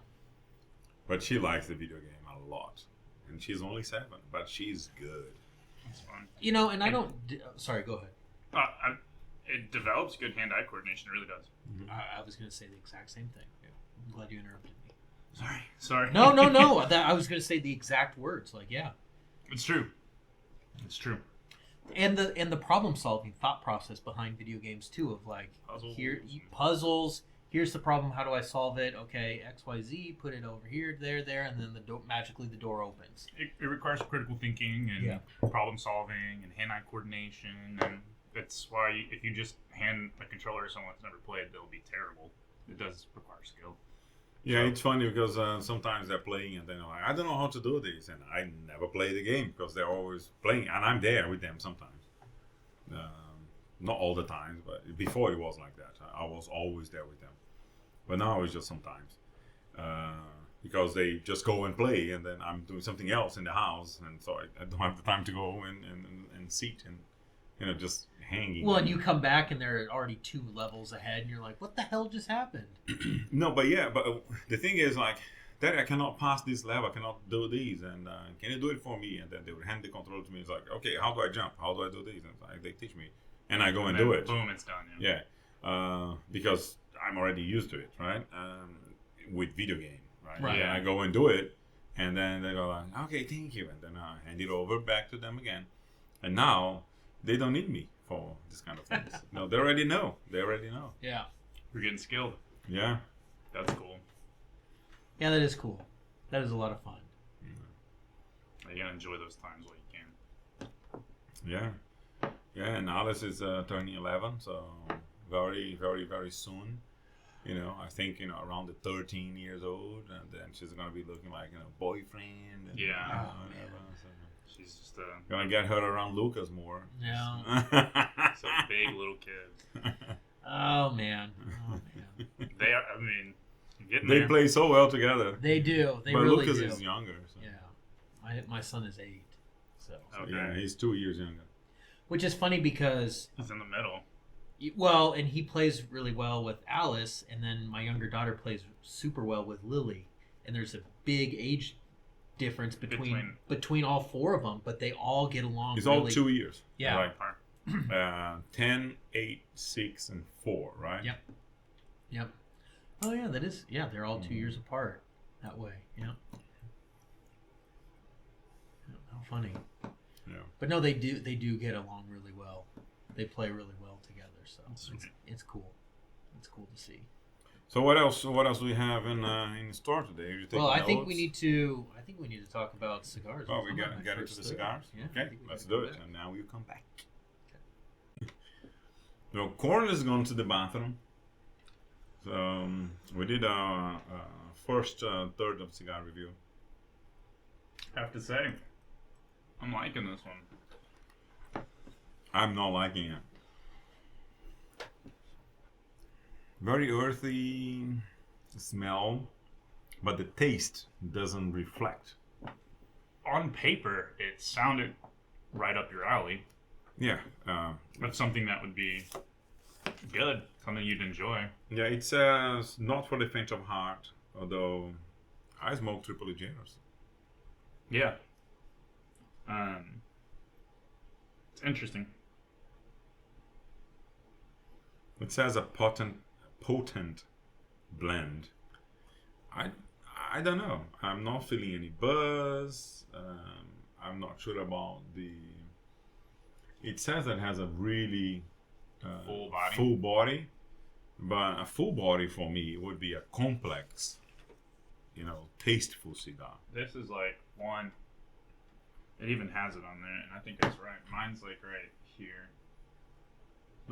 [SPEAKER 3] But she likes the video game a lot, and she's only 7, but she's good.
[SPEAKER 2] It's fun.
[SPEAKER 1] And I don't. Sorry, go ahead.
[SPEAKER 2] It develops good hand-eye coordination. It really does.
[SPEAKER 1] I was going to say the exact same thing. I'm glad you interrupted me.
[SPEAKER 2] Sorry.
[SPEAKER 1] No. I was going to say the exact words. Like, yeah.
[SPEAKER 2] It's true. It's true.
[SPEAKER 1] And the problem solving thought process behind video games too, of like puzzles. Here's the problem. How do I solve it? Okay, X, Y, Z. Put it over here, there, and then magically the door opens.
[SPEAKER 2] It requires critical thinking and problem solving and hand-eye coordination, and that's why if you just hand a controller to someone that's never played, they'll be terrible. It does require skill.
[SPEAKER 3] Yeah, it's funny because sometimes they're playing and they're like, I don't know how to do this, and I never play the game because they're always playing, and I'm there with them sometimes. Not all the times, but before it was like that. I was always there with them. But now it's just sometimes. Because they just go and play, and then I'm doing something else in the house, and so I don't have the time to go and sit and just hanging.
[SPEAKER 1] Well, and you come back and they're already 2 levels ahead, and you're like, what the hell just happened?
[SPEAKER 3] No, but the thing is like, Daddy, I cannot pass this level, I cannot do these, and can you do it for me? And then they would hand the controller to me. It's like, okay, how do I jump? How do I do these? And they teach me, and I go and do it.
[SPEAKER 2] Boom, it's done.
[SPEAKER 3] Yeah, because I'm already used to it, right? With video game, right?
[SPEAKER 1] Right.
[SPEAKER 3] And I go and do it, and then they go like, okay, thank you, and then I hand it over back to them again, and now they don't need me for this kind of things. No, they already know.
[SPEAKER 1] Yeah.
[SPEAKER 2] We're getting skilled.
[SPEAKER 3] Yeah.
[SPEAKER 2] That's cool.
[SPEAKER 1] Yeah, that is cool. That is a lot of fun.
[SPEAKER 2] You gotta enjoy those times while you can.
[SPEAKER 3] Yeah, and Alice is turning 11, so very, very, very soon. I think around the 13 years old, and then she's gonna be looking like boyfriend. And,
[SPEAKER 2] Yeah.
[SPEAKER 3] whatever, so.
[SPEAKER 2] She's just
[SPEAKER 3] Gonna get her around Lucas more.
[SPEAKER 1] Yeah.
[SPEAKER 2] a big little kid.
[SPEAKER 1] Oh man.
[SPEAKER 2] They are. I mean, getting
[SPEAKER 3] They
[SPEAKER 2] there.
[SPEAKER 3] play so well together.
[SPEAKER 1] They do. They
[SPEAKER 3] but
[SPEAKER 1] really
[SPEAKER 3] Lucas
[SPEAKER 1] do.
[SPEAKER 3] is younger. So.
[SPEAKER 1] Yeah. My son is 8. So.
[SPEAKER 2] Okay.
[SPEAKER 3] Yeah, he's 2 years younger.
[SPEAKER 1] Which is funny because
[SPEAKER 2] He's in the middle.
[SPEAKER 1] well, and he plays really well with Alice, and then my younger daughter plays super well with Lily, and there's a big age difference between all 4 of them, but they all get along.
[SPEAKER 3] It's
[SPEAKER 1] really,
[SPEAKER 3] all 2 years.
[SPEAKER 1] Yeah.
[SPEAKER 3] Right. 10, 8, 6, and 4, right?
[SPEAKER 1] Yep. Oh yeah, that is. Yeah, they're all 2 years apart. That way. Yeah. How funny.
[SPEAKER 3] Yeah.
[SPEAKER 1] But no, they do get along really well. They play really well together, so it's cool. It's cool to see.
[SPEAKER 3] So what else? What else do we have in the store today? Are you taking
[SPEAKER 1] Well, I think
[SPEAKER 3] notes?
[SPEAKER 1] we need to talk about cigars.
[SPEAKER 3] Oh, we
[SPEAKER 1] I'm
[SPEAKER 3] got
[SPEAKER 1] on my
[SPEAKER 3] into
[SPEAKER 1] first
[SPEAKER 3] the
[SPEAKER 1] third.
[SPEAKER 3] cigars.
[SPEAKER 1] Yeah, I
[SPEAKER 3] Okay,
[SPEAKER 1] think we
[SPEAKER 3] let's
[SPEAKER 1] gotta
[SPEAKER 3] do
[SPEAKER 1] go
[SPEAKER 3] it.
[SPEAKER 1] back.
[SPEAKER 3] And now you come back. So Konrad is going to the bathroom. So we did our first third of cigar review.
[SPEAKER 2] I have to say, I'm liking this one.
[SPEAKER 3] I'm not liking it. Very earthy smell, but the taste doesn't reflect.
[SPEAKER 2] On paper, it sounded right up your alley.
[SPEAKER 3] Yeah,
[SPEAKER 2] That's something that would be good, something you'd enjoy.
[SPEAKER 3] yeah. It's not for the faint of heart. Although I smoke triple leggers.
[SPEAKER 2] Yeah. It's interesting.
[SPEAKER 3] It says a potent blend. I don't know. I'm not feeling any buzz. I'm not sure about the. It says that it has a really
[SPEAKER 2] Full body.
[SPEAKER 3] full body, but a full body for me would be a complex, tasteful cigar.
[SPEAKER 2] This is like one. It even has it on there, and I think that's right. Mine's like right here.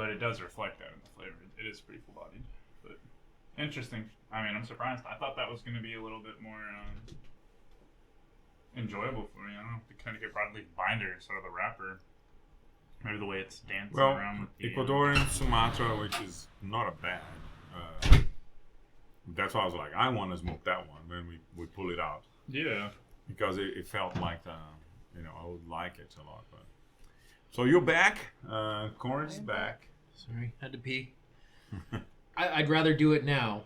[SPEAKER 2] but it does reflect that in the flavor. It is pretty full-bodied, but interesting. I mean, I'm surprised. I thought that was going to be a little bit more enjoyable for me. I don't know, the Connecticut broadleaf binder instead of the wrapper. Maybe the way it's dancing around with the
[SPEAKER 3] Ecuadorian Sumatra, which is not a bad. That's why I was like, I want to smoke that one when we pull it out.
[SPEAKER 2] Yeah.
[SPEAKER 3] Because it felt like, I would like it a lot. But so you're back. Konrad's back.
[SPEAKER 1] Sorry, had to pee. I'd rather do it now,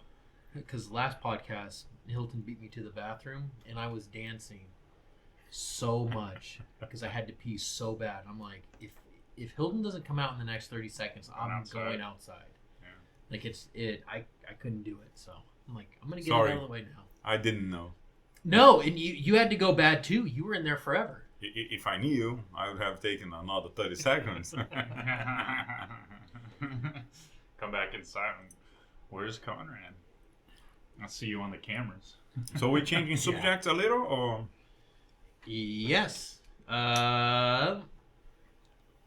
[SPEAKER 1] because last podcast, Hilton beat me to the bathroom, and I was dancing so much because I had to pee so bad. I'm like, if Hilton doesn't come out in the next 30 seconds, I'm going outside. Yeah. Like I couldn't do it, so I'm like, I'm gonna get it out of the way now.
[SPEAKER 3] I didn't know.
[SPEAKER 1] No, and you had to go bad too. You were in there forever.
[SPEAKER 3] If I knew, I would have taken another 30 seconds.
[SPEAKER 2] Come back inside. Where's Konrad? I'll see you on the cameras.
[SPEAKER 3] So we're changing subjects a little, or?
[SPEAKER 1] Yes. Cybertruck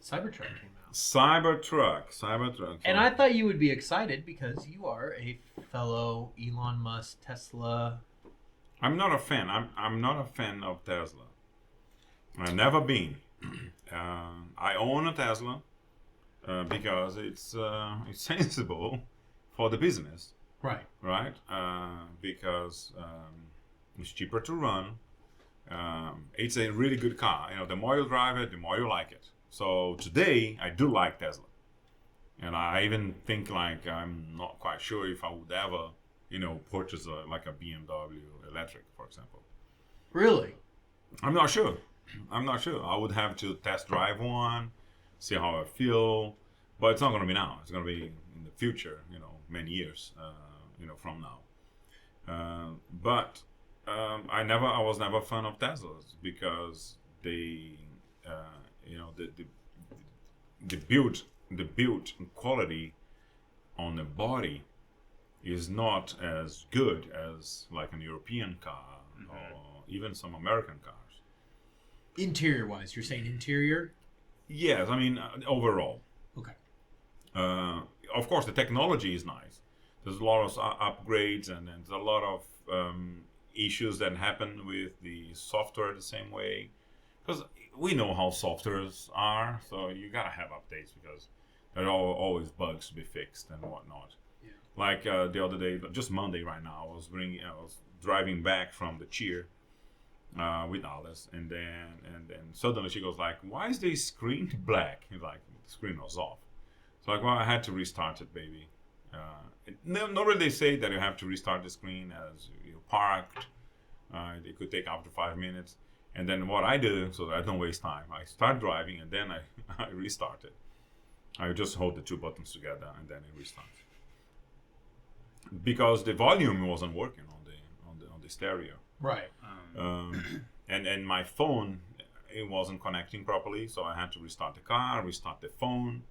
[SPEAKER 1] came out.
[SPEAKER 3] Cybertruck.
[SPEAKER 1] And I thought you would be excited because you are a fellow Elon Musk Tesla.
[SPEAKER 3] I'm not a fan. I'm not a fan of Tesla. I've never been. I own a Tesla because it's sensible for the business.
[SPEAKER 1] Right.
[SPEAKER 3] Right? Because it's cheaper to run. It's a really good car. The more you drive it, the more you like it. So today, I do like Tesla. And I even think I'm not quite sure if I would ever, purchase a BMW electric, for example.
[SPEAKER 1] Really?
[SPEAKER 3] I'm not sure. I would have to test drive one, see how I feel. But it's not going to be now. It's going to be in the future, many years, from now. But I was never a fan of Teslas because the build quality on the body is not as good as like an European car or even some American cars.
[SPEAKER 1] Interior wise, you're saying interior?
[SPEAKER 3] Yes, I mean overall.
[SPEAKER 1] Okay.
[SPEAKER 3] Of course, the technology is nice. There's a lot of upgrades, and there's a lot of issues that happen with the software the same way. Because we know how softwares are, so you gotta have updates because there are always bugs to be fixed and whatnot. Yeah. Like the other day, just Monday right now, I was driving back from the cheer with Alice, and then suddenly she goes like, "Why is the screen black?" He's like, "The screen was off." So like, well, I had to restart it, baby. Normally they say that you have to restart the screen as you parked. It could take up to 5 minutes. And then what I do, so that I don't waste time, I start driving and then I restart it. I just hold the two buttons together and then it restarts. Because the volume wasn't working on the stereo.
[SPEAKER 1] Right.
[SPEAKER 3] And my phone, it wasn't connecting properly, so I had to restart the car, restart the phone,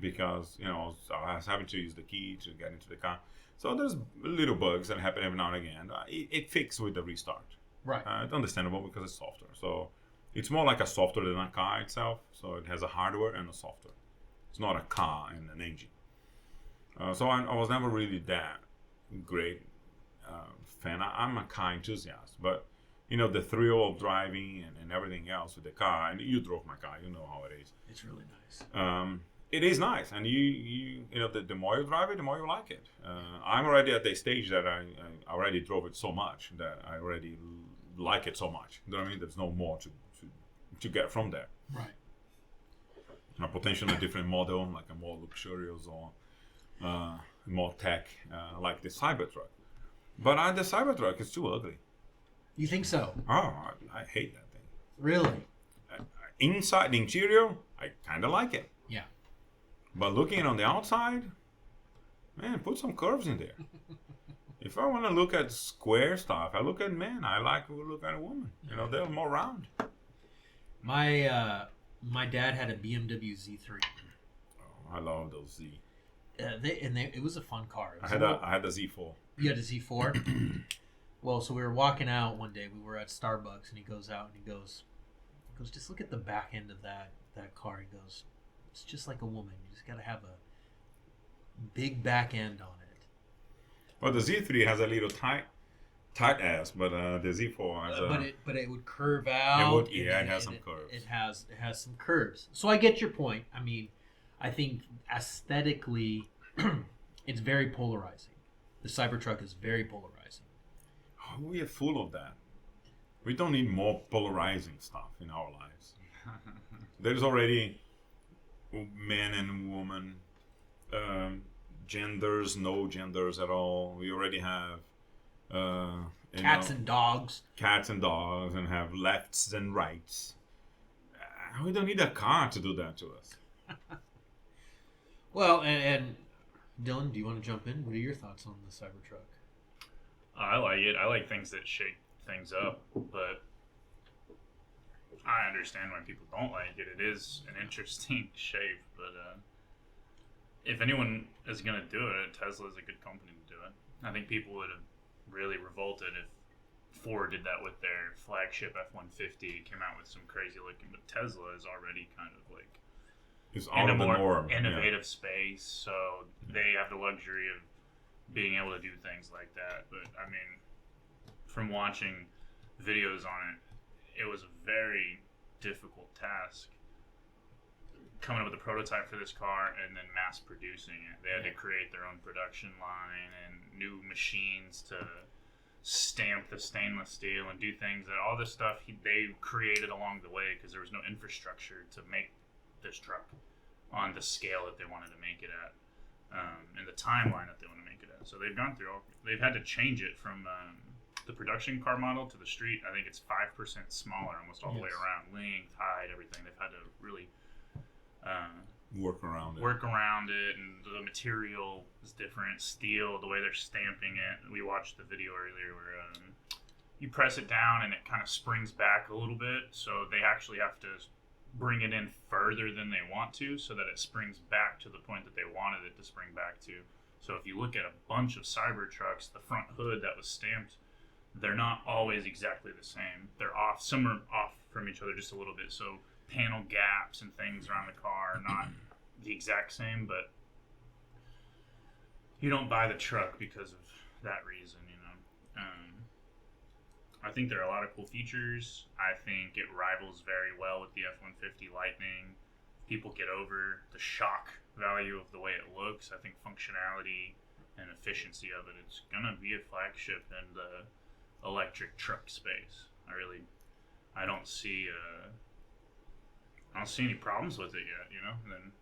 [SPEAKER 3] because I was having to use the key to get into the car. So there's little bugs that happen every now and again. It fixed with the restart.
[SPEAKER 1] Right.
[SPEAKER 3] It's understandable because it's software. So it's more like a software than a car itself. So it has a hardware and a software. It's not a car and an engine. So I was never really that great fan. I'm a car enthusiast, but the thrill of driving and everything else with the car, and you drove my car, you know how it is.
[SPEAKER 1] It's really nice.
[SPEAKER 3] It is nice, and the more you drive it, the more you like it. I'm already at the stage that I already drove it so much that I already like it so much. You know what I mean? There's no more to get from there.
[SPEAKER 1] Right.
[SPEAKER 3] Potentially a different model, like a more luxurious or more tech, like the Cybertruck. But the Cybertruck is too ugly.
[SPEAKER 1] You think so?
[SPEAKER 3] Oh, I hate that thing.
[SPEAKER 1] Really?
[SPEAKER 3] Inside the interior, I kind of like it.
[SPEAKER 1] Yeah.
[SPEAKER 3] But looking on the outside, man, put some curves in there. If I want to look at square stuff, I look at men. I like to look at a woman. They're more round.
[SPEAKER 1] My dad had a BMW Z3.
[SPEAKER 3] Oh, I love those Z.
[SPEAKER 1] It was a fun car.
[SPEAKER 3] I had a Z4.
[SPEAKER 1] You had a Z4? Well, so we were walking out one day. We were at Starbucks, and he goes out and he goes, just look at the back end of that car. He goes, it's just like a woman. You just got to have big back end on it.
[SPEAKER 3] Well, the Z3 has a little tight ass, but the Z4 has
[SPEAKER 1] But it would curve out.
[SPEAKER 3] It would, yeah, it has some curves.
[SPEAKER 1] It has some curves. So I get your point. I mean, I think aesthetically, it's very polarizing. The Cybertruck is very polarizing.
[SPEAKER 3] Oh, we are full of that. We don't need more polarizing stuff in our lives. There's already men and women, genders, no genders at all. We already have
[SPEAKER 1] cats and dogs.
[SPEAKER 3] Cats and dogs, and have lefts and rights. We don't need a car to do that to us.
[SPEAKER 1] Well, and Dylan, do you want to jump in? What are your thoughts on the Cybertruck?
[SPEAKER 2] I like it. I like things that shake things up, but I understand when people don't like it. It is an interesting shape, but if anyone is going to do it, Tesla is a good company to do it. I think people would have really revolted if Ford did that with their flagship F-150. It came out with some crazy looking, but Tesla is already kind of like
[SPEAKER 3] it's out of the norm.
[SPEAKER 2] Innovative space, so they have the luxury of being able to do things like that. But I mean, from watching videos on it, it was a very difficult task coming up with a prototype for this car and then mass producing it. They had to create their own production line and new machines to stamp the stainless steel and do things, that all this stuff they created along the way because there was no infrastructure to make this truck on the scale that they wanted to make it at, and the timeline that they want to make it at. So they've gone through they've had to change it from the production car model to the street. I think it's 5% smaller almost all the way around, length, height, everything. They've had to really
[SPEAKER 3] work around
[SPEAKER 2] it, and the material is different. Steel, the way they're stamping it. We watched the video earlier where you press it down and it kind of springs back a little bit, so they actually have to bring it in further than they want to so that it springs back to the point that they wanted it to spring back to. So if you look at a bunch of Cybertrucks, the front hood that was stamped, they're not always exactly the same. They're off. Some are off from each other just a little bit. So panel gaps and things around the car are not the exact same, but you don't buy the truck because of that reason, you know. I think there are a lot of cool features. I think it rivals very well with the F-150 Lightning. People get over the shock value of the way it looks. I think functionality and efficiency of it, it's going to be a flagship in the electric truck space. I don't see any problems with it yet, you know. And then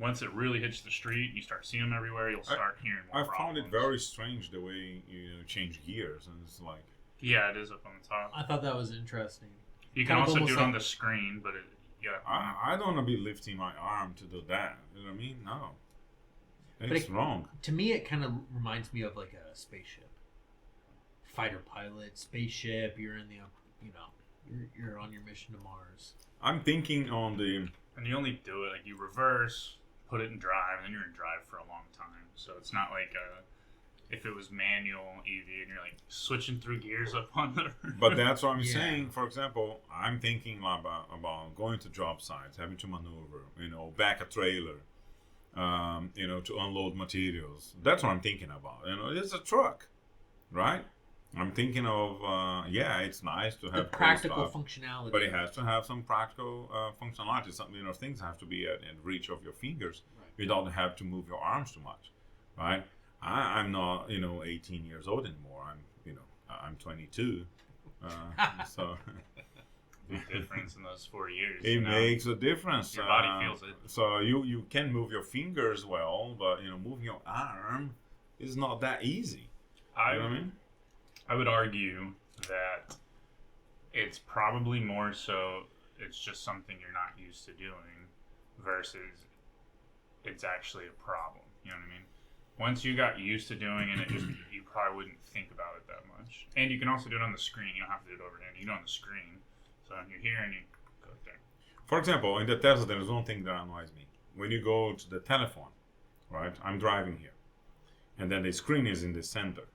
[SPEAKER 2] once it really hits the street and you start seeing them everywhere, you'll start hearing more problems.
[SPEAKER 3] I found it very strange the way you change gears, and it's like...
[SPEAKER 2] Yeah, it is up on the top.
[SPEAKER 1] I thought that was interesting.
[SPEAKER 2] You can also do it on the screen, but
[SPEAKER 3] I don't want to be lifting my arm to do that. You know what I mean? No. It's wrong.
[SPEAKER 1] To me, it kind of reminds me of like a spaceship. Fighter pilot, spaceship, you're in the, you're on your mission to Mars.
[SPEAKER 3] I'm thinking on the...
[SPEAKER 2] And you only do it, like you reverse, put it in drive, and then you're in drive for a long time. So it's not like if it was manual EV and you're like switching through gears up on the...
[SPEAKER 3] But that's what I'm saying. For example, I'm thinking about going to job sites, having to maneuver, back a trailer, to unload materials. That's what I'm thinking about. It's a truck, right? I'm thinking of, it's nice to have
[SPEAKER 1] the practical functionality,
[SPEAKER 3] but it has to have some practical functionality. Some things have to be at reach of your fingers. Right. You don't have to move your arms too much, right? I'm not 18 years old anymore. I'm 22, so
[SPEAKER 2] big difference in those 4 years.
[SPEAKER 3] It makes a difference.
[SPEAKER 2] Your body feels it.
[SPEAKER 3] So you can move your fingers well, but moving your arm is not that easy. You know what I mean?
[SPEAKER 2] I would argue that it's probably more so it's just something you're not used to doing versus it's actually a problem. You know what I mean? Once you got used to doing it, you probably wouldn't think about it that much. And you can also do it on the screen. You don't have to do it overhand. You do it on the screen. So you're here and you go there.
[SPEAKER 3] For example, in the Tesla, there is one thing that annoys me. When you go to the telephone, right? I'm driving here. And then the screen is in the center.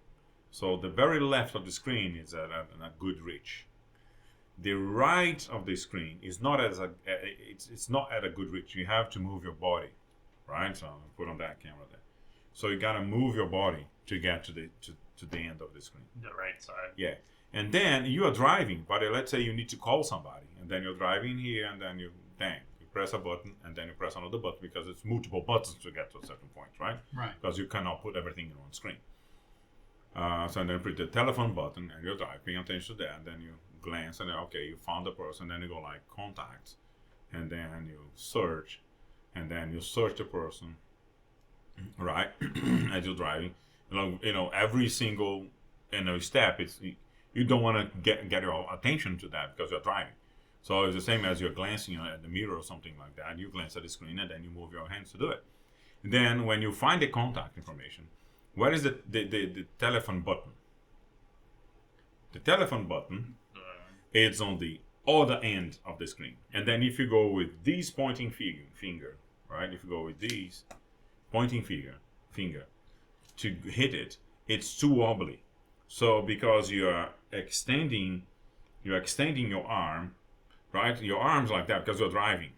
[SPEAKER 3] So the very left of the screen is at a good reach. The right of the screen is not it's not at a good reach. You have to move your body, right? So I'll put on that camera there. So you gotta move your body to get to the end of the screen.
[SPEAKER 2] The right side.
[SPEAKER 3] Yeah. And then you are driving, but let's say you need to call somebody, and then you're driving here, and then you press a button, and then you press another button because it's multiple buttons to get to a certain point, right?
[SPEAKER 1] Right.
[SPEAKER 3] Because you cannot put everything in one screen. So then put the telephone button, and you're driving, attention to that, and then you glance, and then, okay, you found the person, then you go like contacts, and then you search, and then you search the person, right? As you're driving, every single step, you don't want to get your attention to that because you're driving. So it's the same as you're glancing at the mirror or something like that. You glance at the screen and then you move your hands to do it. Then when you find the contact information, where is the telephone button? The telephone button is on the other end of the screen. And then if you go with this pointing finger, right? If you go with these pointing finger to hit it, it's too wobbly. So because you're extending your arm, right? Your arm's like that because you're driving,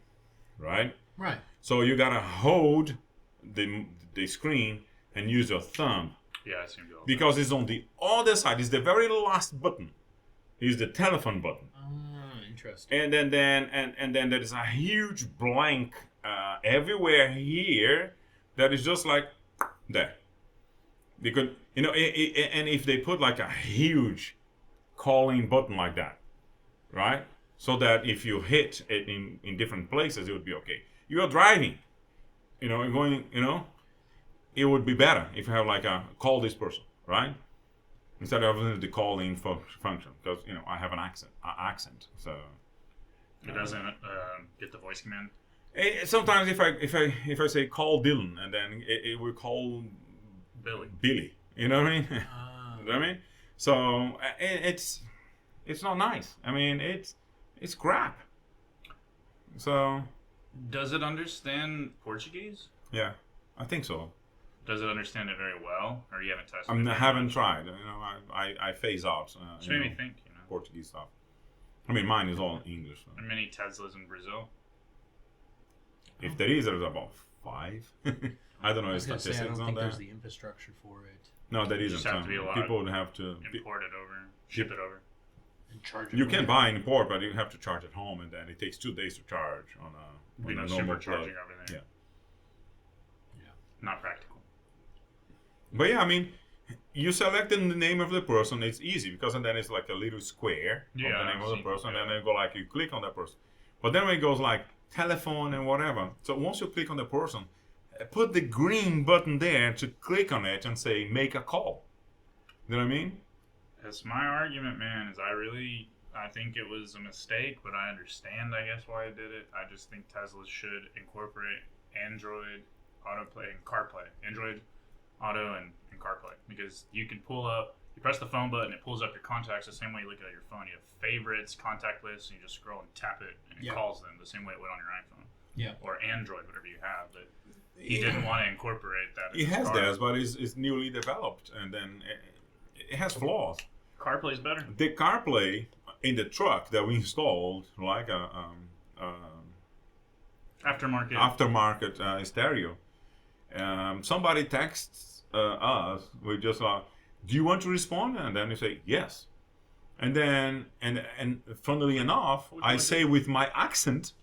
[SPEAKER 3] right?
[SPEAKER 1] Right.
[SPEAKER 3] So you gotta hold the screen and use your thumb.
[SPEAKER 2] Yeah, I seem to.
[SPEAKER 3] Because it's on the other side. It's the very last button. It's the telephone button.
[SPEAKER 1] Interesting.
[SPEAKER 3] And then there is a huge blank everywhere here that is just like there. Because and if they put like a huge calling button like that, right? So that if you hit it in different places, it would be okay. You are driving, going, it would be better if you have like a call this person, right? Instead of having the calling function, because I have an accent, so
[SPEAKER 2] it doesn't get the voice command.
[SPEAKER 3] Sometimes if I say call Dylan, and then it will call Billy. You know what I mean? You know what I mean? So it's not nice. I mean it's crap. So
[SPEAKER 2] does it understand Portuguese?
[SPEAKER 3] Yeah, I think so.
[SPEAKER 2] Does it understand it very well, or you haven't tested
[SPEAKER 3] I
[SPEAKER 2] it?
[SPEAKER 3] haven't tried. I phase out.
[SPEAKER 2] Which made me think,
[SPEAKER 3] Portuguese stuff. I mean, mine is all English. So.
[SPEAKER 2] Are there many Teslas in Brazil?
[SPEAKER 3] If there is, there's about 5. I don't know the statistics
[SPEAKER 1] I don't
[SPEAKER 3] on
[SPEAKER 1] think
[SPEAKER 3] that.
[SPEAKER 1] there's the infrastructure for it.
[SPEAKER 3] No, there isn't.
[SPEAKER 2] Just have to be a lot
[SPEAKER 3] People would have to
[SPEAKER 2] import it over, ship it over.
[SPEAKER 1] And charge it.
[SPEAKER 3] You can buy and import, but you have to charge at home, and then it takes 2 days to charge on a normal plug.
[SPEAKER 2] Supercharging over there.
[SPEAKER 3] Yeah.
[SPEAKER 2] Not practical.
[SPEAKER 3] But yeah, I mean, you select the name of the person. It's easy because then it's like a little square of the name of the person, and then you go like you click on that person. But then when it goes like telephone and whatever, so once you click on the person, put the green button there to click on it and say make a call. You know what I mean?
[SPEAKER 2] That's my argument, man. I think it was a mistake, but I understand, I guess, why I did it. I just think Tesla should incorporate Android Autoplay and CarPlay. Android Auto and CarPlay, because you can pull up, you press the phone button, it pulls up your contacts the same way you look at your phone. You have favorites, contact lists, and you just scroll and tap it, and it calls them the same way it would on your iPhone.
[SPEAKER 1] Yeah.
[SPEAKER 2] Or Android, whatever you have. But he didn't want to incorporate that.
[SPEAKER 3] It has that, but it's newly developed, and then it has flaws.
[SPEAKER 2] CarPlay's better.
[SPEAKER 3] The CarPlay in the truck that we installed, like a aftermarket stereo. Somebody texts us with just like, do you want to respond? And then you say yes. And then and funnily enough, I say with my accent,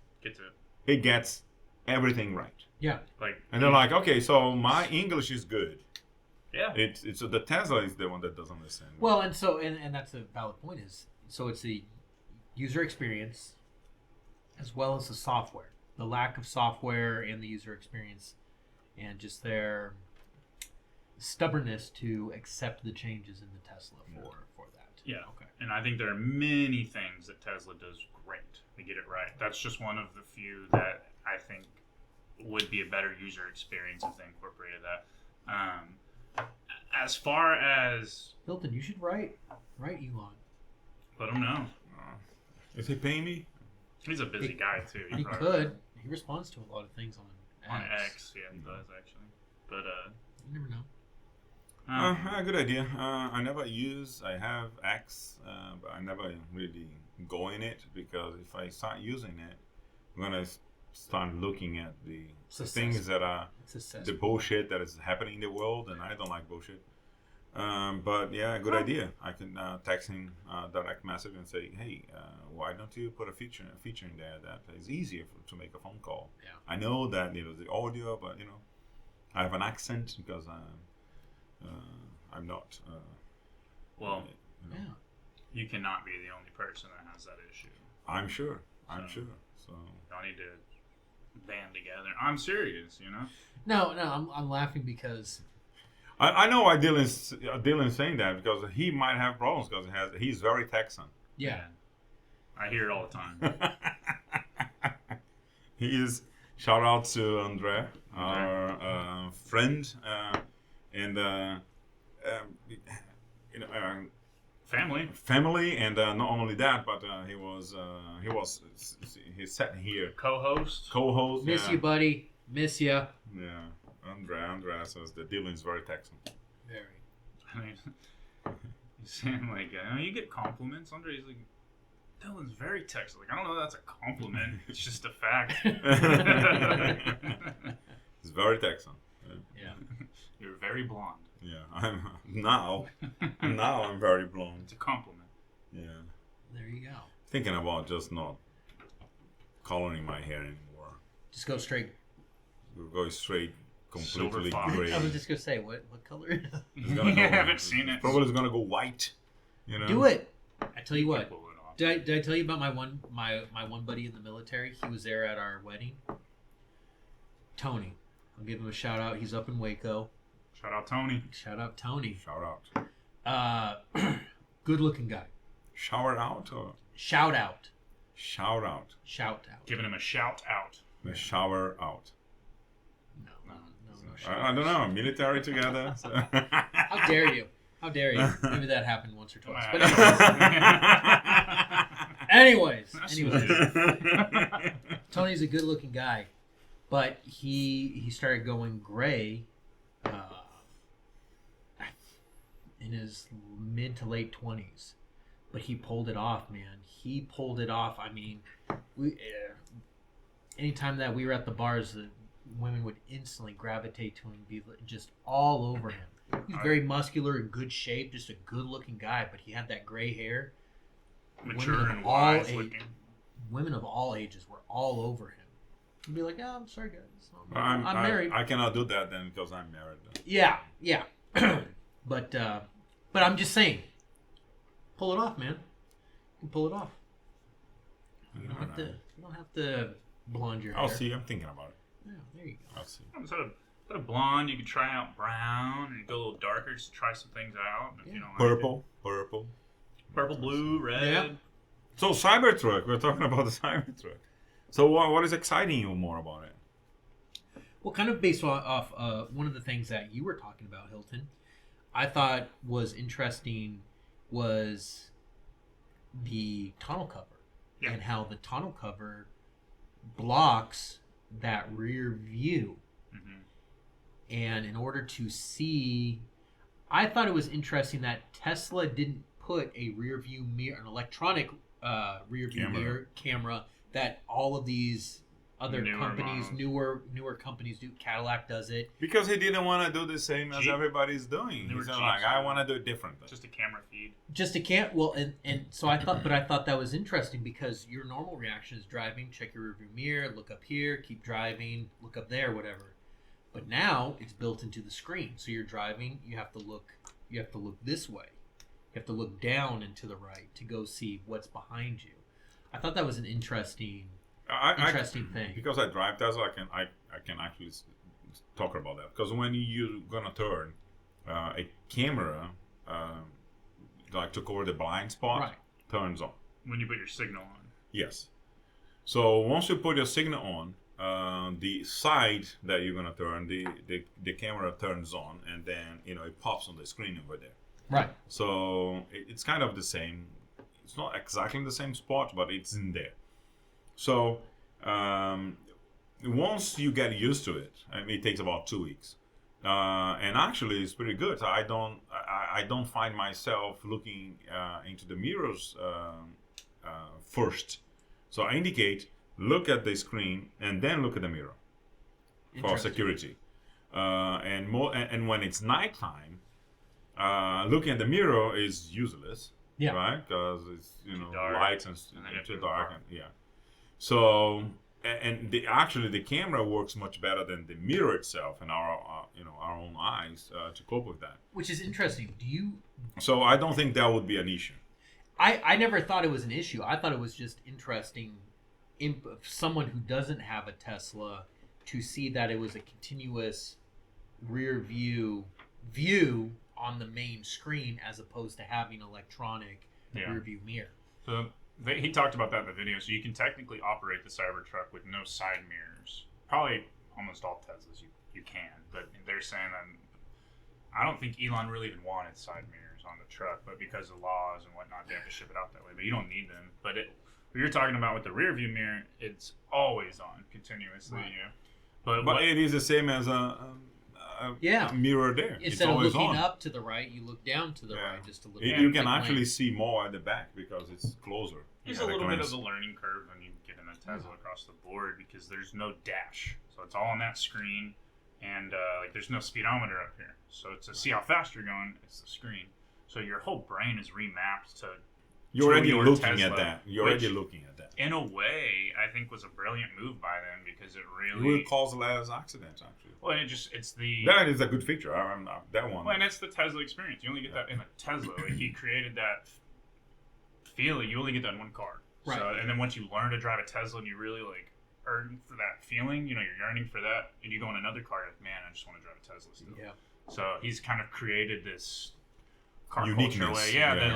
[SPEAKER 3] it gets everything right.
[SPEAKER 1] Yeah.
[SPEAKER 3] And they're like, okay, so my English is good.
[SPEAKER 2] Yeah.
[SPEAKER 3] It's the Tesla is the one that doesn't understand.
[SPEAKER 1] Well, and so and that's a valid point. It's the user experience as well as the software. The lack of software and the user experience, and just their stubbornness to accept the changes in the Tesla for that.
[SPEAKER 2] Yeah. Okay. And I think there are many things that Tesla does great. They get it right. That's just one of the few that I think would be a better user experience if they incorporated that. As far as
[SPEAKER 1] Hilton, you should write Elon.
[SPEAKER 2] Let him know.
[SPEAKER 3] Is he paying me?
[SPEAKER 2] He's a busy guy too.
[SPEAKER 1] He could. He responds to a lot of things on
[SPEAKER 2] X. Yeah, he does actually. But
[SPEAKER 1] you never know.
[SPEAKER 3] Good idea. I have X, but I never really go in it because if I start using it, I'm gonna start looking at the
[SPEAKER 1] It's
[SPEAKER 3] things that are
[SPEAKER 1] It's assessment.
[SPEAKER 3] the bullshit that is happening in the world, and I don't like bullshit. But yeah, good idea. I can text him direct message and say, hey, why don't you put a feature in there that is easier to make a phone call?
[SPEAKER 1] Yeah.
[SPEAKER 3] I know that the audio, but I have an accent because I'm not.
[SPEAKER 2] Well,
[SPEAKER 1] Yeah.
[SPEAKER 2] you cannot be the only person that has that issue.
[SPEAKER 3] I'm sure.
[SPEAKER 2] So-
[SPEAKER 3] So
[SPEAKER 2] Y'all need to band together. I'm serious,
[SPEAKER 1] No, I'm laughing because
[SPEAKER 3] I know why Dylan's saying that, because he might have problems because he's very Texan.
[SPEAKER 1] yeah.
[SPEAKER 2] I hear it all the time.
[SPEAKER 3] He is. Shout out to Andre, our friend, and
[SPEAKER 2] Family,
[SPEAKER 3] and not only that, but he sat here co-host.
[SPEAKER 1] Miss you, buddy. Miss you.
[SPEAKER 3] Yeah, Andre says that Dylan's very Texan.
[SPEAKER 1] Very.
[SPEAKER 2] I mean, you saying like, you get compliments. Andre's like, Dylan's very Texan. Like, I don't know if that's a compliment. It's just a fact.
[SPEAKER 3] He's very Texan.
[SPEAKER 1] Yeah.
[SPEAKER 2] You're very blonde.
[SPEAKER 3] Yeah, I'm now I'm very blonde.
[SPEAKER 2] It's a compliment.
[SPEAKER 3] Yeah,
[SPEAKER 1] There you go.
[SPEAKER 3] thinking about just not coloring my hair anymore.
[SPEAKER 1] Just go straight.
[SPEAKER 3] We'll go straight, completely
[SPEAKER 2] Silver fox.
[SPEAKER 3] gray.
[SPEAKER 1] I was just gonna say, what color?
[SPEAKER 3] It's gonna
[SPEAKER 2] I haven't seen it.
[SPEAKER 3] Probably it's gonna go white.
[SPEAKER 1] Do it. I tell you what.
[SPEAKER 2] Pull it off.
[SPEAKER 1] Did I tell you about my one buddy in the military? He was there at our wedding. Tony. I'll give him a shout out. He's up in Waco.
[SPEAKER 2] Shout out Tony.
[SPEAKER 1] Shout out Tony.
[SPEAKER 3] Shout out.
[SPEAKER 1] Good looking guy.
[SPEAKER 3] Shower out or
[SPEAKER 1] Shout out.
[SPEAKER 3] shout out?
[SPEAKER 1] Shout out.
[SPEAKER 2] Giving him a shout out.
[SPEAKER 3] The shower out.
[SPEAKER 1] No. Shout
[SPEAKER 3] I don't know. Military together. So.
[SPEAKER 1] How dare you? How dare you? Maybe that happened once or twice. But anyways.
[SPEAKER 2] That's
[SPEAKER 1] Tony's a good looking guy. But he started going gray in his mid to late 20s. But he pulled it off, man. He pulled it off. I mean, anytime that we were at the bars, the women would instantly gravitate to him and be just all over him. He's very muscular, in good shape, just a good-looking guy. But he had that gray hair.
[SPEAKER 2] Mature
[SPEAKER 1] Women
[SPEAKER 2] and
[SPEAKER 1] of all
[SPEAKER 2] wise
[SPEAKER 1] age-
[SPEAKER 2] looking.
[SPEAKER 1] Women of all ages were all over him. He'd be like, "Oh, I'm sorry, guys. I'm
[SPEAKER 3] I'm
[SPEAKER 1] married."
[SPEAKER 3] I cannot do that then because I'm married.
[SPEAKER 1] Yeah. but I'm just saying, pull it off, man. You can pull it off. You don't have to blonde your hair.
[SPEAKER 3] I'll see. I'm thinking about it.
[SPEAKER 1] Yeah, there you go.
[SPEAKER 3] I'll see.
[SPEAKER 2] Instead of blonde, you could try out brown and go a little darker just to try some things out. If you don't like
[SPEAKER 3] Purple.
[SPEAKER 2] it. Purple, blue, red.
[SPEAKER 1] Yeah.
[SPEAKER 3] So Cybertruck. We're talking about the Cybertruck. So what is exciting you more about it?
[SPEAKER 1] Well, kind of based off one of the things that you were talking about, Hilton, I thought was interesting was the tonneau cover.
[SPEAKER 2] Yeah.
[SPEAKER 1] And how the tonneau cover blocks that rear view.
[SPEAKER 2] Mm-hmm.
[SPEAKER 1] And in order to see, I thought it was interesting that Tesla didn't put a rear view mirror, an electronic rear view mirror camera that all of these other companies, newer companies do. Cadillac does it.
[SPEAKER 3] Because he didn't want to do the same as
[SPEAKER 2] Jeep.
[SPEAKER 3] everybody's doing.
[SPEAKER 2] Newer
[SPEAKER 3] He's
[SPEAKER 2] Jeeps,
[SPEAKER 3] like, I want to do it differently.
[SPEAKER 2] Just a camera feed.
[SPEAKER 1] Just a can't. Well, and so I thought that was interesting because your normal reaction is driving, check your rearview mirror, look up here, keep driving, look up there, whatever. But now it's built into the screen, so you're driving. You have to look this way. You have to look down and to the right to go see what's behind you. I thought that was an interesting thing.
[SPEAKER 3] Because I drive Tesla, I can actually talk about that. Because when you're gonna turn, a camera, like to cover the blind spot, turns on.
[SPEAKER 2] When you put your signal on.
[SPEAKER 3] Yes. So once you put your signal on, the side that you're gonna turn, the camera turns on, and then it pops on the screen over there.
[SPEAKER 1] Right.
[SPEAKER 3] So it's kind of the same. It's not exactly the same spot, but it's in there. So once you get used to it, it takes about 2 weeks, and actually it's pretty good. I don't find myself looking into the mirrors first. So I indicate look at the screen, and then look at the mirror for
[SPEAKER 1] Interesting.
[SPEAKER 3] security. And when it's nighttime, looking at the mirror is useless,
[SPEAKER 1] Yeah.
[SPEAKER 3] right? Because it's
[SPEAKER 2] dark,
[SPEAKER 3] lights
[SPEAKER 2] and then you have
[SPEAKER 3] too
[SPEAKER 2] to
[SPEAKER 3] dark,
[SPEAKER 2] look.
[SPEAKER 3] and So actually the camera works much better than the mirror itself and our own eyes to cope with that.
[SPEAKER 1] Which is interesting.
[SPEAKER 3] So I don't think that would be an issue.
[SPEAKER 1] I never thought it was an issue. I thought it was just interesting someone who doesn't have a Tesla to see that it was a continuous rear view on the main screen as opposed to having electronic rear view mirror.
[SPEAKER 2] So he talked about that in the video. So you can technically operate the Cybertruck with no side mirrors. Probably almost all Teslas you can, but they're saying that I don't think Elon really even wanted side mirrors on the truck, but because of laws and whatnot, they have to ship it out that way. But you don't need them. But what you're talking about with the rear view mirror, it's always on continuously.
[SPEAKER 1] Right.
[SPEAKER 2] Yeah.
[SPEAKER 3] But it is the same as a mirror there.
[SPEAKER 1] Instead
[SPEAKER 3] it's
[SPEAKER 1] of
[SPEAKER 3] always
[SPEAKER 1] looking
[SPEAKER 3] on.
[SPEAKER 1] up to the right, you look down to the right just a little bit.
[SPEAKER 3] You can actually see more at the back because it's closer.
[SPEAKER 2] There's a little bit of the learning curve when you get in a Tesla across the board because there's no dash. So it's all on that screen, and there's no speedometer up here. So to see how fast you're going, it's the screen. So your whole brain is remapped to
[SPEAKER 3] You're already
[SPEAKER 2] your
[SPEAKER 3] looking
[SPEAKER 2] Tesla,
[SPEAKER 3] at that. You're already looking at that.
[SPEAKER 2] in a way, I think was a brilliant move by them because it
[SPEAKER 3] It
[SPEAKER 2] really
[SPEAKER 3] will cause less accidents, actually.
[SPEAKER 2] well, it's the
[SPEAKER 3] That is a good feature. That one.
[SPEAKER 2] well, and it's the Tesla experience. You only get that in a Tesla. Like he created that feeling. You only get that in one car.
[SPEAKER 1] Right.
[SPEAKER 2] So, and then once you learn to drive a Tesla and you really earn for that feeling, you're yearning for that, and you go in another car, you're like, man, I just want to drive a Tesla still.
[SPEAKER 1] Yeah.
[SPEAKER 2] So he's kind of created this car
[SPEAKER 3] Uniqueness,
[SPEAKER 2] culture way.
[SPEAKER 3] yeah.
[SPEAKER 2] That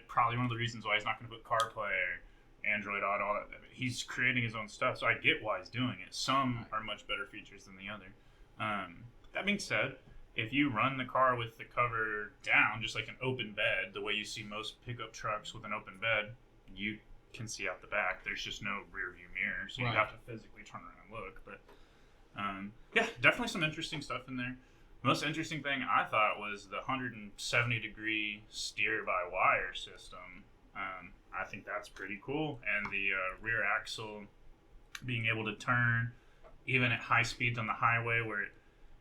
[SPEAKER 2] probably one of the reasons why he's not going to put CarPlay or Android Auto, all that. He's creating his own stuff, so I get why he's doing it. Some are much better features than the other. That being said, if you run the car with the cover down, just like an open bed, the way you see most pickup trucks with an open bed, you can see out the back. There's just no rear view mirror, so you have to physically turn around and look. But yeah, definitely some interesting stuff in there. Most interesting thing I thought was the 170-degree steer-by-wire system. I think that's pretty cool. And the rear axle being able to turn even at high speeds on the highway where